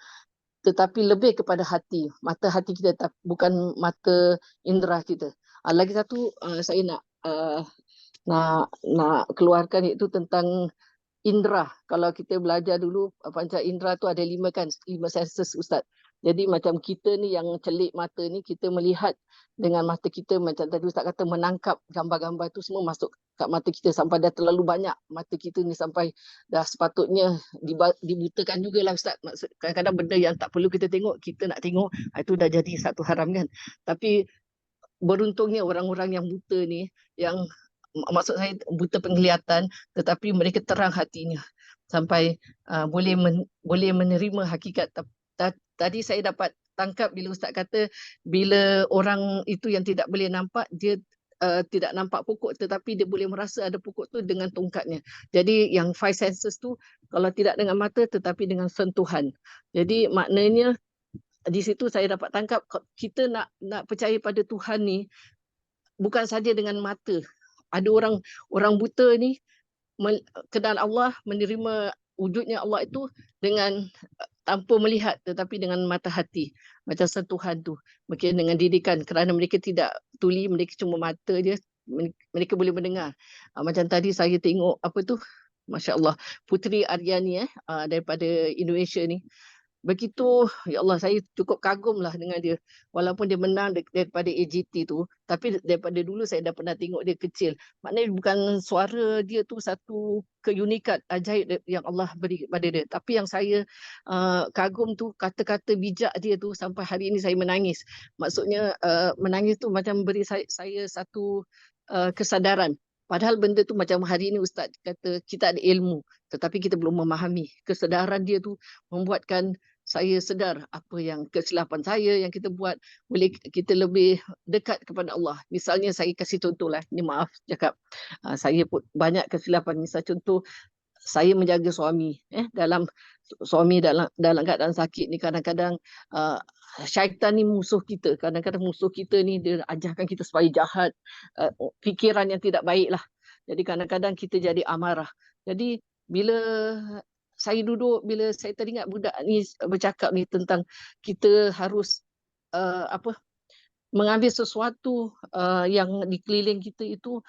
tetapi lebih kepada hati, mata hati kita, bukan mata indera kita. Lagi satu saya nak keluarkan, iaitu tentang indera. Kalau kita belajar dulu, panca indera tu ada 5 kan, 5 senses Ustaz. Jadi macam kita ni yang celik mata ni, kita melihat dengan mata kita, macam tadi Ustaz kata menangkap gambar-gambar tu semua masuk kat mata kita, sampai dah terlalu banyak mata kita ni, sampai dah sepatutnya dibutakan jugalah Ustaz. Maksud kadang-kadang benda yang tak perlu kita tengok, kita nak tengok, itu dah jadi satu haram kan. Tapi beruntungnya orang-orang yang buta ni, yang maksud saya buta penglihatan, tetapi mereka terang hatinya sampai boleh menerima hakikat. Tadi saya dapat tangkap bila Ustaz kata, bila orang itu yang tidak boleh nampak, dia tidak nampak pokok, tetapi dia boleh merasa ada pokok tu dengan tongkatnya. Jadi yang 5 senses tu, kalau tidak dengan mata tetapi dengan sentuhan. Jadi maknanya di situ saya dapat tangkap, kita nak percaya pada Tuhan ni bukan saja dengan mata. Ada orang buta ni kenal Allah, menerima wujudnya Allah itu dengan tanpa melihat, tetapi dengan mata hati, macam sentuhan tu, mungkin dengan didikan, kerana mereka tidak tuli, mereka cuma mata je, mereka boleh mendengar. Macam tadi saya tengok apa tu, Masya Allah, Puteri Aryani daripada Indonesia ni, begitu, ya Allah, saya cukup kagum lah dengan dia. Walaupun dia menang daripada AGT tu, tapi daripada dulu saya dah pernah tengok dia kecil. Maknanya bukan suara dia tu satu keunikan ajaib yang Allah beri kepada dia. Tapi yang saya kagum tu kata-kata bijak dia tu, sampai hari ini saya menangis. Maksudnya menangis tu macam beri saya satu kesadaran. Padahal benda tu macam hari ini Ustaz kata kita ada ilmu, tetapi kita belum memahami. Kesedaran dia tu membuatkan saya sedar apa yang kesilapan saya yang kita buat, boleh kita lebih dekat kepada Allah. Misalnya saya kasih contoh lah, ni maaf cakap, saya pun banyak kesilapan. Misal contoh, saya menjaga suami, dalam keadaan sakit ni, kadang-kadang syaitan ni musuh kita. Kadang-kadang musuh kita ni dia ajarkan kita supaya jahat, fikiran yang tidak baik lah. Jadi kadang-kadang kita jadi amarah. Jadi bila saya duduk, bila saya teringat budak ni bercakap ni tentang kita harus apa, mengambil sesuatu yang di keliling kita itu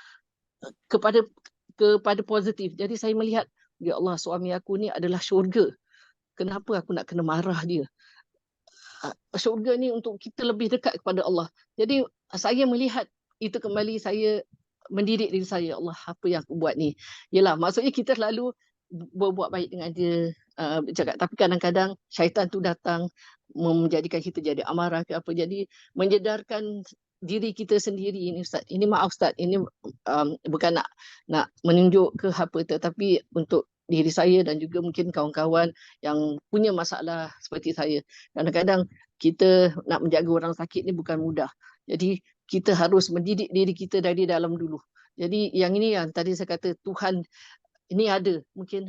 kepada positif. Jadi saya melihat, ya Allah, suami aku ni adalah syurga. Kenapa aku nak kena marah dia? Syurga ni untuk kita lebih dekat kepada Allah. Jadi saya melihat itu kembali, saya mendidik diri saya, Allah, apa yang aku buat ni? Yelah, maksudnya kita selalu berbuat baik dengan dia, cakap, tapi kadang-kadang syaitan tu datang menjadikan kita jadi amarah ke apa. Jadi menjedarkan diri kita sendiri ini, Ustaz. Ini maaf Ustaz, ini bukan nak menunjuk ke apa, tetapi untuk diri saya dan juga mungkin kawan-kawan yang punya masalah seperti saya. Kadang-kadang kita nak menjaga orang sakit ni bukan mudah. Jadi kita harus mendidik diri kita dari dalam dulu. Jadi yang ini yang tadi saya kata, Tuhan ini ada. Mungkin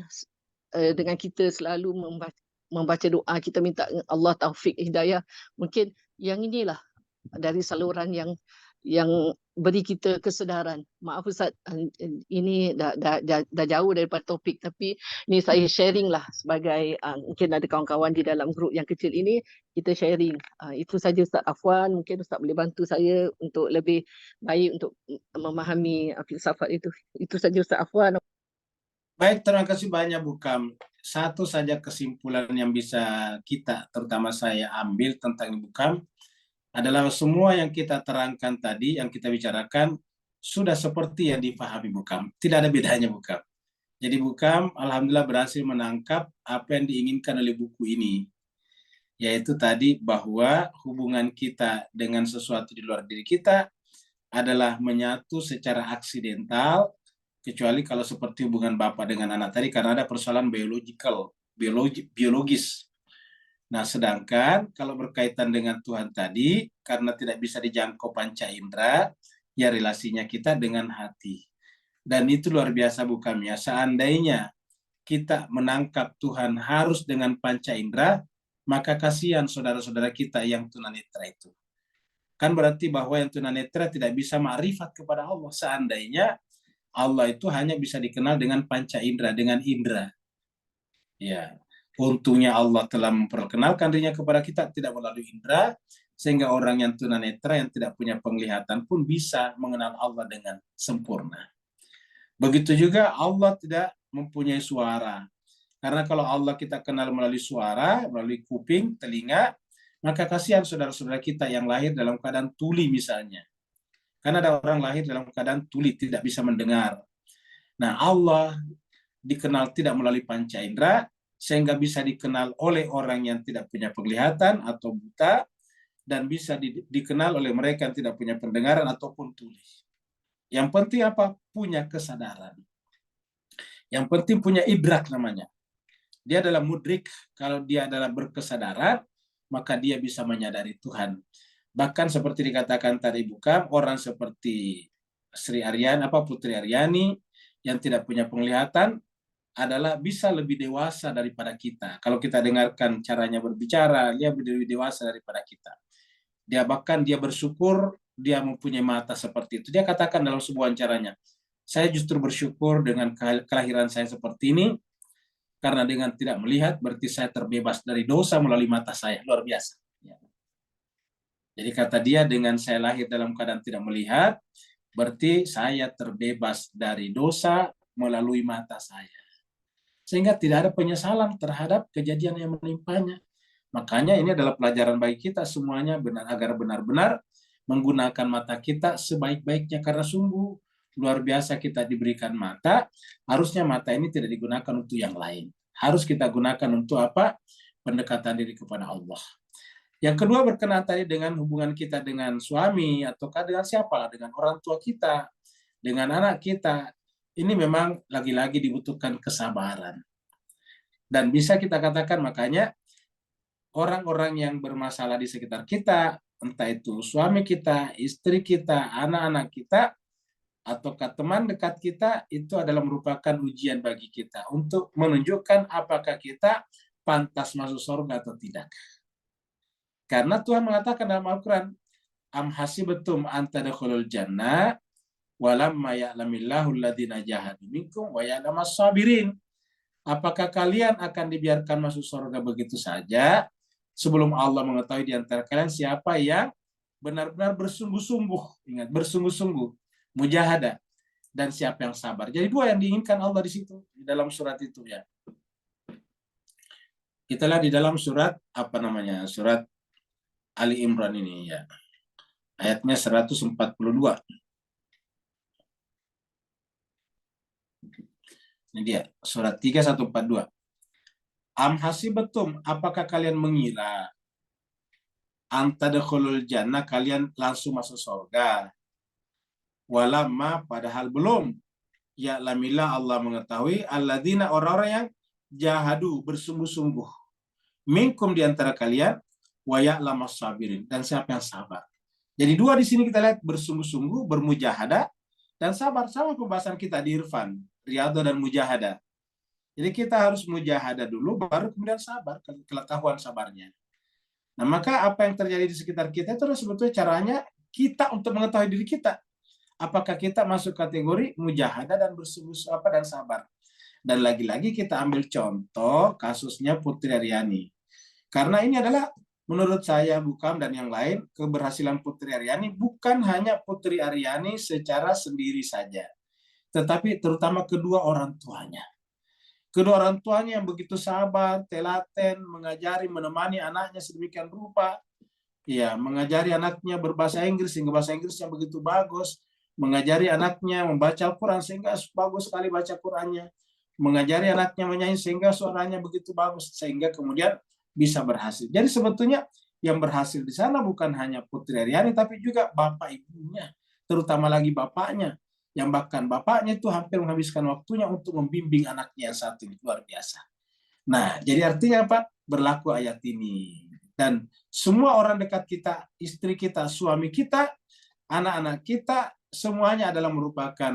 dengan kita selalu membaca doa, kita minta Allah taufik hidayah. Mungkin yang inilah dari saluran yang beri kita kesedaran. Maaf Ustaz, ini dah jauh daripada topik, tapi ini saya sharing lah sebagai mungkin ada kawan-kawan di dalam grup yang kecil ini, kita sharing. Itu saja Ustaz Afwan, mungkin Ustaz boleh bantu saya untuk lebih baik untuk memahami filsafat itu. Itu saja Ustaz Afwan. Baik, terima kasih banyak Bu Kam. Satu saja kesimpulan yang bisa kita, terutama saya, ambil tentang Bu Kam adalah semua yang kita terangkan tadi, yang kita bicarakan, sudah seperti yang dipahami Bu Kam. Tidak ada bedanya Bu Kam. Jadi Bu Kam, alhamdulillah berhasil menangkap apa yang diinginkan oleh buku ini. Yaitu tadi bahwa hubungan kita dengan sesuatu di luar diri kita adalah menyatu secara aksidental, kecuali kalau seperti hubungan bapak dengan anak tadi, karena ada persoalan biologis. Nah, sedangkan kalau berkaitan dengan Tuhan tadi, karena tidak bisa dijangkau panca indera, ya relasinya kita dengan hati. Dan itu luar biasa bukan ya. Seandainya kita menangkap Tuhan harus dengan panca indera, maka kasihan saudara-saudara kita yang tunanetra itu. Kan berarti bahwa yang tunanetra tidak bisa ma'rifat kepada Allah. Seandainya Allah itu hanya bisa dikenal dengan panca indera, dengan indera. Ya, untungnya Allah telah memperkenalkan dirinya kepada kita tidak melalui indera, sehingga orang yang tunanetra yang tidak punya penglihatan pun bisa mengenal Allah dengan sempurna. Begitu juga Allah tidak mempunyai suara. Karena kalau Allah kita kenal melalui suara, melalui kuping, telinga, maka kasihan saudara-saudara kita yang lahir dalam keadaan tuli misalnya. Karena ada orang lahir dalam keadaan tuli, tidak bisa mendengar. Nah, Allah dikenal tidak melalui panca indera, sehingga bisa dikenal oleh orang yang tidak punya penglihatan atau buta, dan bisa dikenal oleh mereka yang tidak punya pendengaran ataupun tuli. Yang penting apa? Punya kesadaran. Yang penting punya idrak namanya. Dia adalah mudrik. Kalau dia adalah berkesadaran, maka dia bisa menyadari Tuhan. Bahkan seperti dikatakan tadi bukan, orang seperti Sri Aryani, Putri Aryani, yang tidak punya penglihatan, adalah bisa lebih dewasa daripada kita. Kalau kita dengarkan caranya berbicara, dia lebih dewasa daripada kita. Dia bahkan dia bersyukur dia mempunyai mata seperti itu. Dia katakan dalam sebuah wawancaranya, saya justru bersyukur dengan kelahiran saya seperti ini, karena dengan tidak melihat berarti saya terbebas dari dosa melalui mata saya. Luar biasa. Jadi kata dia, dengan saya lahir dalam keadaan tidak melihat, berarti saya terbebas dari dosa melalui mata saya. Sehingga tidak ada penyesalan terhadap kejadian yang menimpanya. Makanya ini adalah pelajaran bagi kita semuanya, agar benar-benar menggunakan mata kita sebaik-baiknya, karena sungguh luar biasa kita diberikan mata. Harusnya mata ini tidak digunakan untuk yang lain. Harus kita gunakan untuk apa? Pendekatan diri kepada Allah. Yang kedua berkenaan tadi dengan hubungan kita dengan suami, ataukah dengan siapa? Dengan orang tua kita, dengan anak kita. Ini memang lagi-lagi dibutuhkan kesabaran. Dan bisa kita katakan makanya orang-orang yang bermasalah di sekitar kita, entah itu suami kita, istri kita, anak-anak kita, ataukah teman dekat kita, itu adalah merupakan ujian bagi kita untuk menunjukkan apakah kita pantas masuk surga atau tidak. Karena Tuhan mengatakan dalam Al-Quran, am hasibatum an tadkhulul jannah walamma ya'lamillahu alladziina jahadu minkum wa ya'lamas sabirin. Apakah kalian akan dibiarkan masuk surga begitu saja, sebelum Allah mengetahui di antara kalian siapa yang benar-benar bersungguh-sungguh, ingat bersungguh-sungguh, mujahadah, dan siapa yang sabar. Jadi dua yang diinginkan Allah di situ, di dalam surat itu ya. Kita lihat di dalam surat apa namanya? Surat Ali Imran ini ya. Ayatnya 142. Ini dia, surat 3142. Am hasibatum, apakah kalian mengira antadkhulul jannah, kalian langsung masuk surga? Walamma, padahal belum. Ya lamillah, Allah mengetahui alladzina, orang-orang yang jahadu, bersungguh-sungguh, minkum, di antara kalian, wa ya'lamas sabirin, dan siapa yang sabar. Jadi dua di sini kita lihat, bersungguh-sungguh, bermujahadah, dan sabar. Sama pembahasan kita di Irfan, riyadhah dan mujahadah. Jadi kita harus mujahadah dulu, baru kemudian sabar, ketahuan sabarnya. Nah, maka apa yang terjadi di sekitar kita itu sebetulnya caranya kita untuk mengetahui diri kita. Apakah kita masuk kategori mujahadah dan bersungguh dan sabar. Dan lagi-lagi kita ambil contoh kasusnya Putri Aryani. Karena ini adalah menurut saya, Bukam dan yang lain, keberhasilan Putri Aryani bukan hanya Putri Aryani secara sendiri saja, tetapi terutama kedua orang tuanya. Kedua orang tuanya yang begitu sabar, telaten, mengajari, menemani anaknya sedemikian rupa. Ya, mengajari anaknya berbahasa Inggris sehingga bahasa Inggrisnya begitu bagus. Mengajari anaknya membaca Al-Quran sehingga bagus sekali baca Qurannya. Mengajari anaknya menyanyi sehingga suaranya begitu bagus. Sehingga kemudian bisa berhasil. Jadi sebetulnya yang berhasil di sana bukan hanya Putri Aryani, tapi juga bapak ibunya. Terutama lagi bapaknya. Yang bahkan bapaknya itu hampir menghabiskan waktunya untuk membimbing anaknya yang satu ini, luar biasa. Nah, jadi artinya apa? Berlaku ayat ini. Dan semua orang dekat kita, istri kita, suami kita, anak-anak kita, semuanya adalah merupakan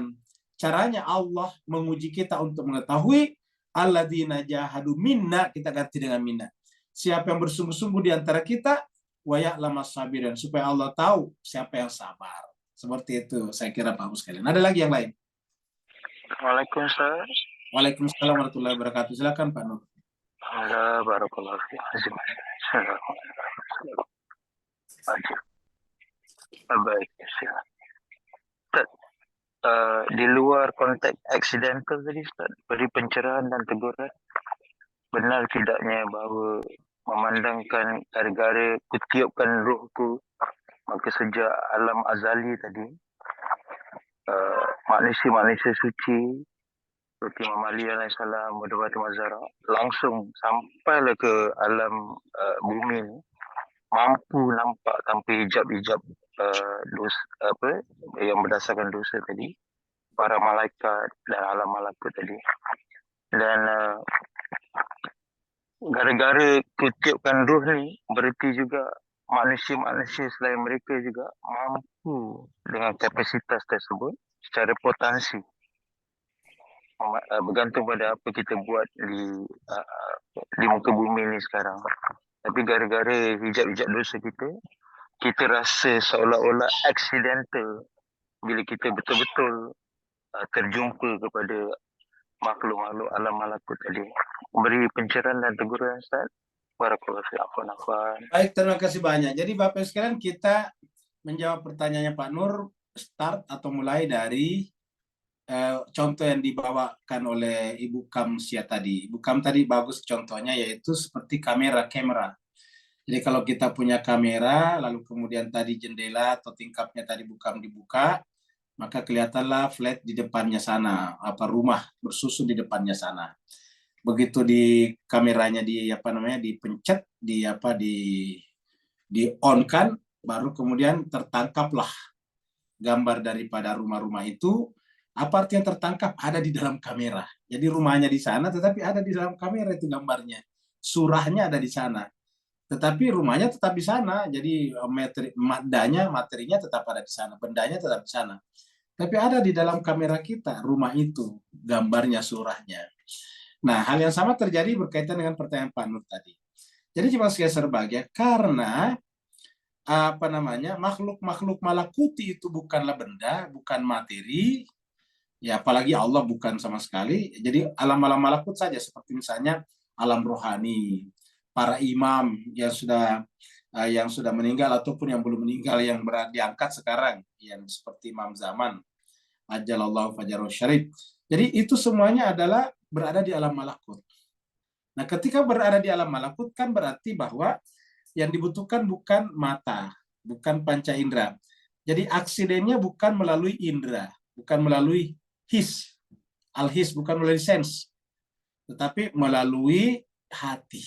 caranya Allah menguji kita untuk mengetahui alladzina jahadu minna, kita ganti dengan minna. Siapa yang bersungguh-sungguh di antara kita, wa ya'lamas sabirin, supaya Allah tahu siapa yang sabar. Seperti itu, saya kira Pak Bus sekalian. Ada lagi yang lain? Waalaikumsalam. Waalaikumsalam warahmatullahi wabarakatuh. Silakan Pak Nur. Barakallahu fiik. Baik, Ustaz. Di luar konteks accidental tadi, Ustaz, beri pencerahan dan teguran. Benar tidaknya bahawa memandangkan gara-gara kutiupkan rohku, maka sejak alam azali tadi, manusia-manusia suci seperti Imam Ali alaihissalam, Muhammad Mazara, langsung sampailah ke alam bumi ni, mampu nampak tanpa hijab-hijab dosa, yang berdasarkan dosa tadi, para malaikat dan alam malakut tadi. Dan gara-gara kutiupkan roh ni, berarti juga manusia-manusia selain mereka juga mampu dengan kapasitas tersebut secara potensi, bergantung pada apa kita buat di muka bumi ni sekarang. Tapi gara-gara hijab-hijab dosa kita rasa seolah-olah accidental bila kita betul-betul terjumpa kepada makhluk-makhluk alam malakut tadi. Beri pencerahan dan teguran, Ustaz. Barakallahu fiik. Afwan. Baik, terima kasih banyak. Jadi Bapak sekalian, kita menjawab pertanyaannya Pak Nur, start atau mulai dari contoh yang dibawakan oleh Ibu Kamsia tadi. Ibu Kam tadi bagus contohnya, yaitu seperti kamera. Jadi kalau kita punya kamera, lalu kemudian tadi jendela atau tingkapnya tadi dibuka, maka kelihatanlah flat di depannya sana, rumah bersusun di depannya sana. Begitu di kameranya dipencet, di on kan, baru kemudian tertangkaplah gambar daripada rumah-rumah itu. Apa artinya tertangkap? Ada di dalam kamera. Jadi rumahnya di sana, tetapi ada di dalam kamera itu gambarnya. Surahnya ada di sana, tetapi rumahnya tetap di sana. Jadi materinya tetap ada di sana, bendanya tetap di sana. Tapi ada di dalam kamera kita, rumah itu, gambarnya, surahnya. Nah, hal yang sama terjadi berkaitan dengan pertanyaan Pak Nur tadi. Jadi cuma segeser bahagia, karena makhluk-makhluk malakuti itu bukanlah benda, bukan materi, ya apalagi Allah bukan sama sekali. Jadi alam-alam malakut saja, seperti misalnya alam rohani, para imam yang sudah meninggal ataupun yang belum meninggal yang diangkat sekarang, yang seperti Imam Zaman, ajalallahu fajarul syarif. Jadi itu semuanya adalah berada di alam malakut. Nah, ketika berada di alam malakut kan berarti bahwa yang dibutuhkan bukan mata, bukan panca indera. Jadi aksidennya bukan melalui indera, bukan melalui his, al-his, bukan melalui sense, tetapi melalui hati.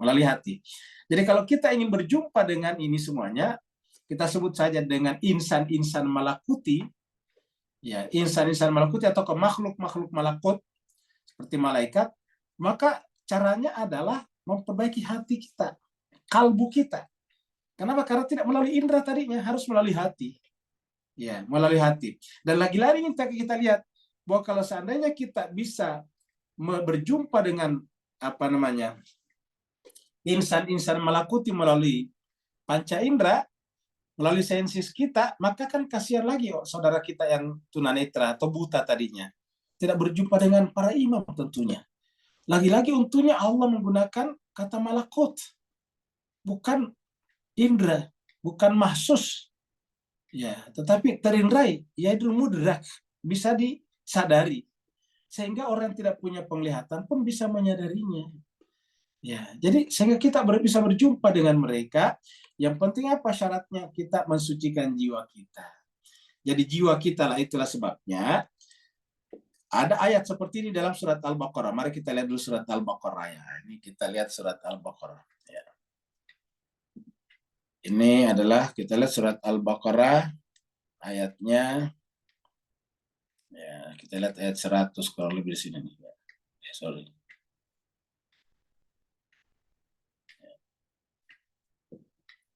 Melalui hati. Jadi kalau kita ingin berjumpa dengan ini semuanya, kita sebut saja dengan insan-insan malakuti, ya, insan-insan malakuti atau ke makhluk-makhluk malakut seperti malaikat, maka caranya adalah memperbaiki hati kita, kalbu kita. Kenapa? Karena tidak melalui indera tadinya, harus melalui hati. Ya, melalui hati. Dan lagi-lagi kita lihat bahwa kalau seandainya kita bisa berjumpa dengan insan-insan malakuti melalui panca indera, melalui sensis kita, maka kan kasihan lagi saudara kita yang tunanetra atau buta tadinya. Tidak berjumpa dengan para imam tentunya. Lagi-lagi untungnya Allah menggunakan kata malakut. Bukan indra, bukan mahsus. Ya, tetapi terindrai, yaitu mudrak, bisa disadari. Sehingga orang yang tidak punya penglihatan pun bisa menyadarinya. Ya, jadi sehingga kita bisa berjumpa dengan mereka. Yang penting apa syaratnya? Kita mensucikan jiwa kita. Jadi jiwa kita lah, itulah sebabnya ada ayat seperti ini dalam surat Al-Baqarah. Mari kita lihat dulu surat Al-Baqarah ya. Ini kita lihat surat Al-Baqarah. Ya. Ini adalah kita lihat surat Al-Baqarah ayatnya. Ya, kita lihat ayat 100 kalau lebih di sini nih. Ya, sorry.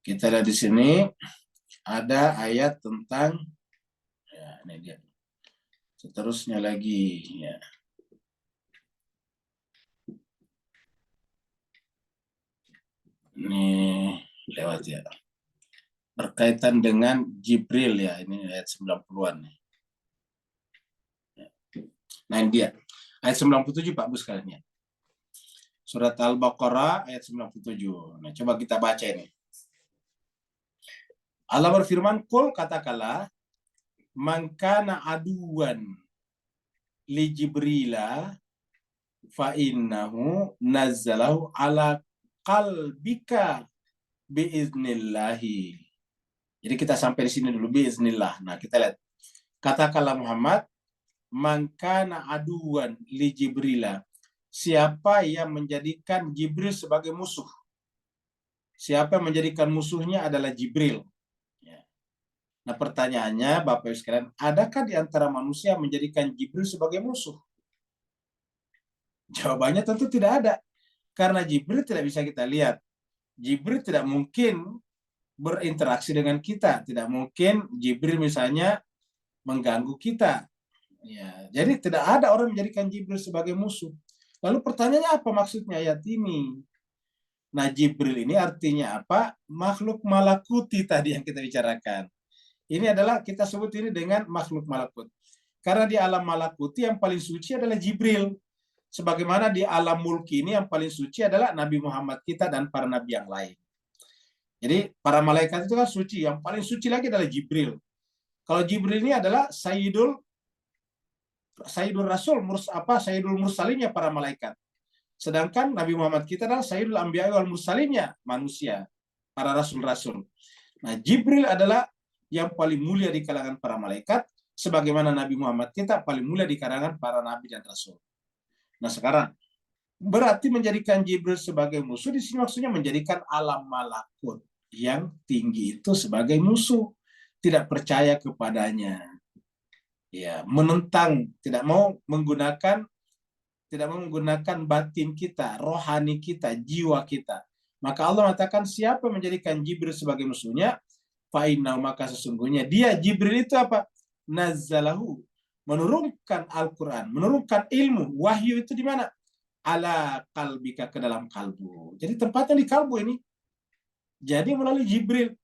Kita lihat di sini ada ayat tentang ya, ini dia. Seterusnya lagi ya. Ini lewat ya. Berkaitan dengan Jibril ya, ini ayat 90-an nih. Nah, ini dia. Ayat 97 Pak Bu sekalian ya. Surat Al-Baqarah ayat 97. Nah, coba kita baca ini. Allah berfirman, "Qul," katakanlah, "man kana aduwan li Jibrila fa innahu nazzalahu ala qalbika biiznillahi." Jadi kita sampai di sini dulu, biiznillah. Nah, kita lihat. Katakanlah Muhammad, "Man kana aduwan li Jibrila." Siapa yang menjadikan Jibril sebagai musuh? Siapa yang menjadikan musuhnya adalah Jibril. Nah, pertanyaannya, Bapak Ibu sekalian, adakah di antara manusia menjadikan Jibril sebagai musuh? Jawabannya tentu tidak ada. Karena Jibril tidak bisa kita lihat. Jibril tidak mungkin berinteraksi dengan kita. Tidak mungkin Jibril misalnya mengganggu kita. Ya, jadi tidak ada orang menjadikan Jibril sebagai musuh. Lalu pertanyaannya apa maksudnya ayat ini? Nah, Jibril ini artinya apa? Makhluk malakuti tadi yang kita bicarakan. Ini adalah kita sebut ini dengan makhluk malakut. Karena di alam malakuti yang paling suci adalah Jibril. Sebagaimana di alam mulki ini yang paling suci adalah Nabi Muhammad kita dan para nabi yang lain. Jadi para malaikat itu kan suci. Yang paling suci lagi adalah Jibril. Kalau Jibril ini adalah Sayyidul Rasul, Sayyidul Mursalinnya para malaikat. Sedangkan Nabi Muhammad kita adalah Sayyidul Anbiya wal Mursalinnya manusia, para rasul-rasul. Nah, Jibril adalah yang paling mulia di kalangan para malaikat, sebagaimana Nabi Muhammad kita paling mulia di kalangan para nabi dan rasul. Nah, sekarang berarti menjadikan Jibril sebagai musuh di sini maksudnya menjadikan alam malakut yang tinggi itu sebagai musuh, tidak percaya kepadanya. Ya, menentang, tidak mau menggunakan batin kita, rohani kita, jiwa kita. Maka Allah mengatakan siapa menjadikan Jibril sebagai musuhnya, fa'innahu, maka sesungguhnya dia Jibril itu apa? Nazzalahu, menurunkan Al-Quran, menurunkan ilmu, wahyu itu di mana? Ala qalbika, ke dalam kalbu. Jadi tempatnya di kalbu ini. Jadi melalui Jibril,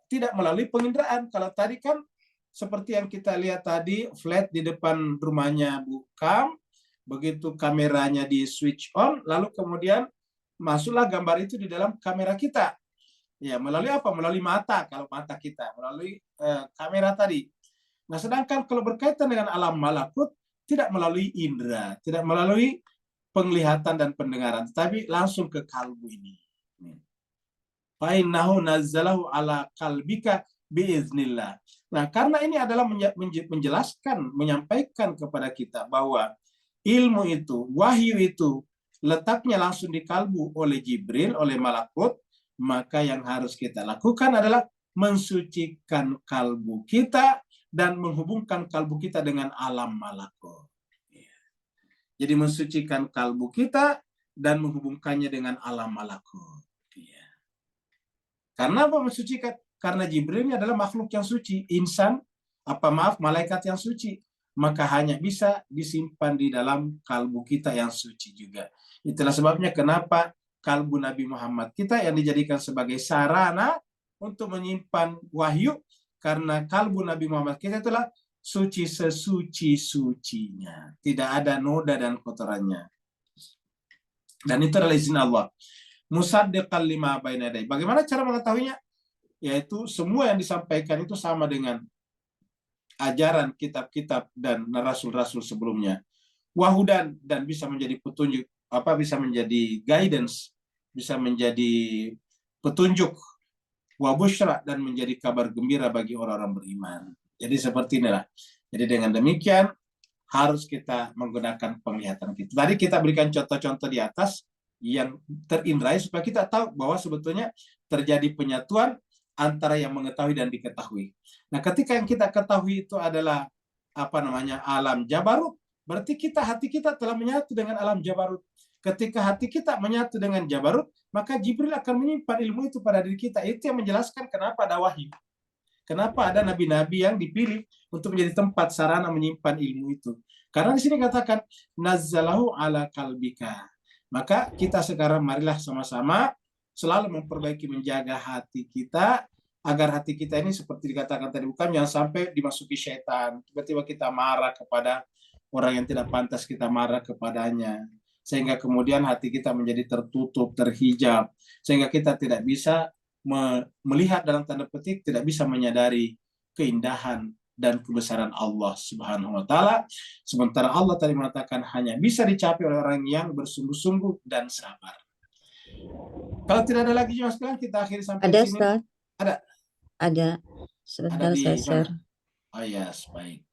tidak melalui penginderaan. Kalau tadi kan seperti yang kita lihat tadi, flat di depan rumahnya Bu Kam, begitu kameranya di switch on, lalu kemudian masuklah gambar itu di dalam kamera kita. Ya, melalui apa? Melalui mata, kalau mata kita, melalui kamera tadi. Nah, sedangkan kalau berkaitan dengan alam malakut, tidak melalui indera, tidak melalui penglihatan dan pendengaran, tapi langsung ke kalbu ini. Fa'innahu nazzalahu ala kalbika biiznillah. Nah, karena ini adalah menjelaskan, menyampaikan kepada kita bahwa ilmu itu, wahyu itu, letaknya langsung di kalbu oleh Jibril, oleh malakut, maka yang harus kita lakukan adalah mensucikan kalbu kita dan menghubungkan kalbu kita dengan alam malakut. Jadi mensucikan kalbu kita dan menghubungkannya dengan alam malakut. Karena apa mensucikan? Karena Jibril ini adalah makhluk yang suci, malaikat yang suci. Maka hanya bisa disimpan di dalam kalbu kita yang suci juga. Itulah sebabnya kenapa kalbu Nabi Muhammad kita yang dijadikan sebagai sarana untuk menyimpan wahyu, karena kalbu Nabi Muhammad kita itulah suci sesuci-sucinya. Tidak ada noda dan kotorannya. Dan itu adalah izin Allah. Musaddiqan lima baina yadayhi. Bagaimana cara mengetahuinya? Yaitu semua yang disampaikan itu sama dengan ajaran kitab-kitab dan rasul-rasul sebelumnya. Wahudan, dan bisa menjadi petunjuk, bisa menjadi guidance, bisa menjadi petunjuk, wa busyra, dan menjadi kabar gembira bagi orang-orang beriman. Jadi seperti inilah. Jadi dengan demikian harus kita menggunakan penglihatan kita. Tadi kita berikan contoh-contoh di atas yang terindrai supaya kita tahu bahwa sebetulnya terjadi penyatuan antara yang mengetahui dan diketahui. Nah, ketika yang kita ketahui itu adalah alam jabarut, berarti hati kita telah menyatu dengan alam jabarut. Ketika hati kita menyatu dengan jabarut, maka Jibril akan menyimpan ilmu itu pada diri kita. Itu yang menjelaskan kenapa ada wahyu. Kenapa ada nabi-nabi yang dipilih untuk menjadi tempat sarana menyimpan ilmu itu. Karena di sini katakan nazzalahu ala kalbika. Maka kita sekarang marilah sama-sama selalu memperbaiki, menjaga hati kita, agar hati kita ini seperti dikatakan tadi, bukan yang sampai dimasuki syaitan. Tiba-tiba kita marah kepada orang yang tidak pantas kita marah kepadanya. Sehingga kemudian hati kita menjadi tertutup, terhijab. Sehingga kita tidak bisa melihat dalam tanda petik, tidak bisa menyadari keindahan dan kebesaran Allah Subhanahu wa taala. Sementara Allah tadi mengatakan hanya bisa dicapai oleh orang yang bersungguh-sungguh dan sabar. Kalau tidak ada lagi Mas Bilang, kita akhiri sampai Ada, di sini. Ustaz? Ada. Ada. Sebentar Ada di saya share. mana? Oh yes, baik.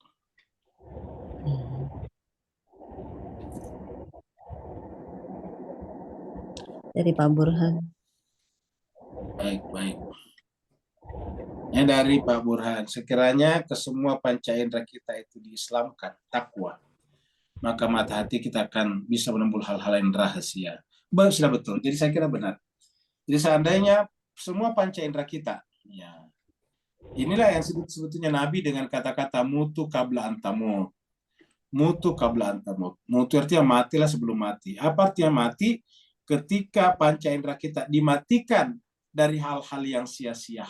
Dari Pak Burhan. Baik. Yang dari Pak Burhan, sekiranya ke semua panca indera kita itu diislamkan, takwa, maka mata hati kita akan bisa menembul hal-hal yang rahasia. Sudah betul. Jadi saya kira benar. Jadi seandainya semua panca indera kita, ya, inilah yang sebetulnya Nabi dengan kata-kata mutu qabla antamut. Mutu qabla antamut. Mutu artinya matilah sebelum mati. Apa artinya mati? Ketika panca indera kita dimatikan dari hal-hal yang sia-sia,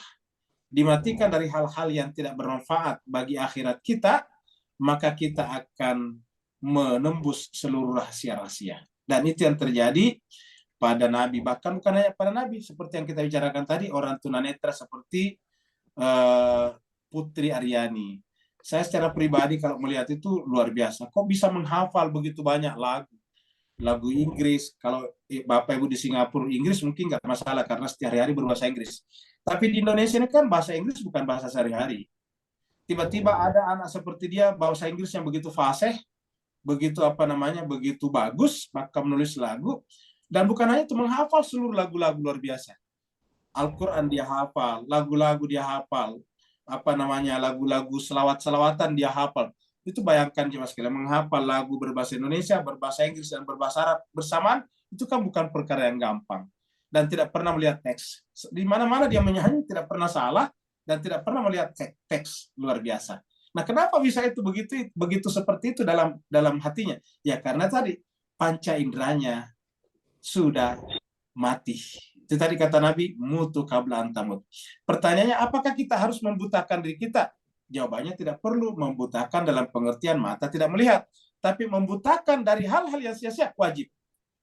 dimatikan dari hal-hal yang tidak bermanfaat bagi akhirat kita, maka kita akan menembus seluruh rahasia-rahasia. Dan itu yang terjadi pada Nabi. Bahkan bukan hanya pada Nabi, seperti yang kita bicarakan tadi, orang tunanetra seperti Putri Aryani. Saya secara pribadi kalau melihat itu luar biasa. Kok bisa menghafal begitu banyak lagu Inggris? Kalau Bapak Ibu di Singapura, Inggris mungkin nggak masalah karena setiap hari berbahasa Inggris. Tapi di Indonesia ini kan bahasa Inggris bukan bahasa sehari-hari. Tiba-tiba ada anak seperti dia bahasa Inggris yang begitu fasih, begitu begitu bagus, maka menulis lagu, dan bukan hanya itu, menghafal seluruh lagu-lagu luar biasa. Al-Quran dia hafal, lagu-lagu dia hafal, lagu-lagu selawat-selawatan dia hafal. Itu bayangkan Mas sekalian, menghafal lagu berbahasa Indonesia, berbahasa Inggris, dan berbahasa Arab bersamaan, itu kan bukan perkara yang gampang. Dan tidak pernah melihat teks. Di mana-mana dia menyanyi tidak pernah salah, dan tidak pernah melihat teks. Luar biasa. Nah, kenapa bisa itu begitu seperti itu dalam hatinya? Ya karena tadi panca inderanya sudah mati. Itu tadi kata Nabi, mutu qabla antamut. Pertanyaannya, apakah kita harus membutakan diri kita? Jawabannya tidak perlu membutakan dalam pengertian mata tidak melihat, tapi membutakan dari hal-hal yang sia-sia wajib.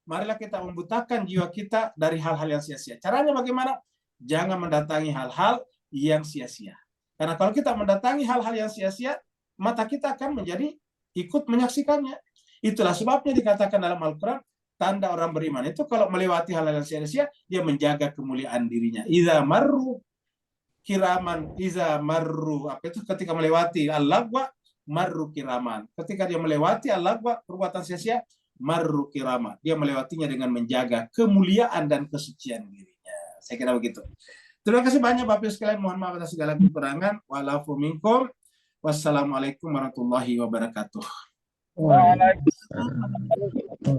marilah kita membutakan jiwa kita dari hal-hal yang sia-sia. Caranya bagaimana? Jangan mendatangi hal-hal yang sia-sia. Karena kalau kita mendatangi hal-hal yang sia-sia, mata kita akan menjadi ikut menyaksikannya. Itulah sebabnya dikatakan dalam Al-Quran, tanda orang beriman itu kalau melewati hal-hal yang sia-sia, dia menjaga kemuliaan dirinya. Iza marru kiraman, iza marru, apa itu ketika melewati al-lagwa, marru kiraman. Ketika dia melewati al-lagwa, perbuatan sia-sia, marru kiraman. Dia melewatinya dengan menjaga kemuliaan dan kesucian dirinya. Saya kira begitu. Terima kasih banyak Bapak Ibu sekalian. Mohon maaf atas segala kekurangan. Wa'alafu minkum. Wassalamualaikum warahmatullahi wabarakatuh. Waalaikumsalam.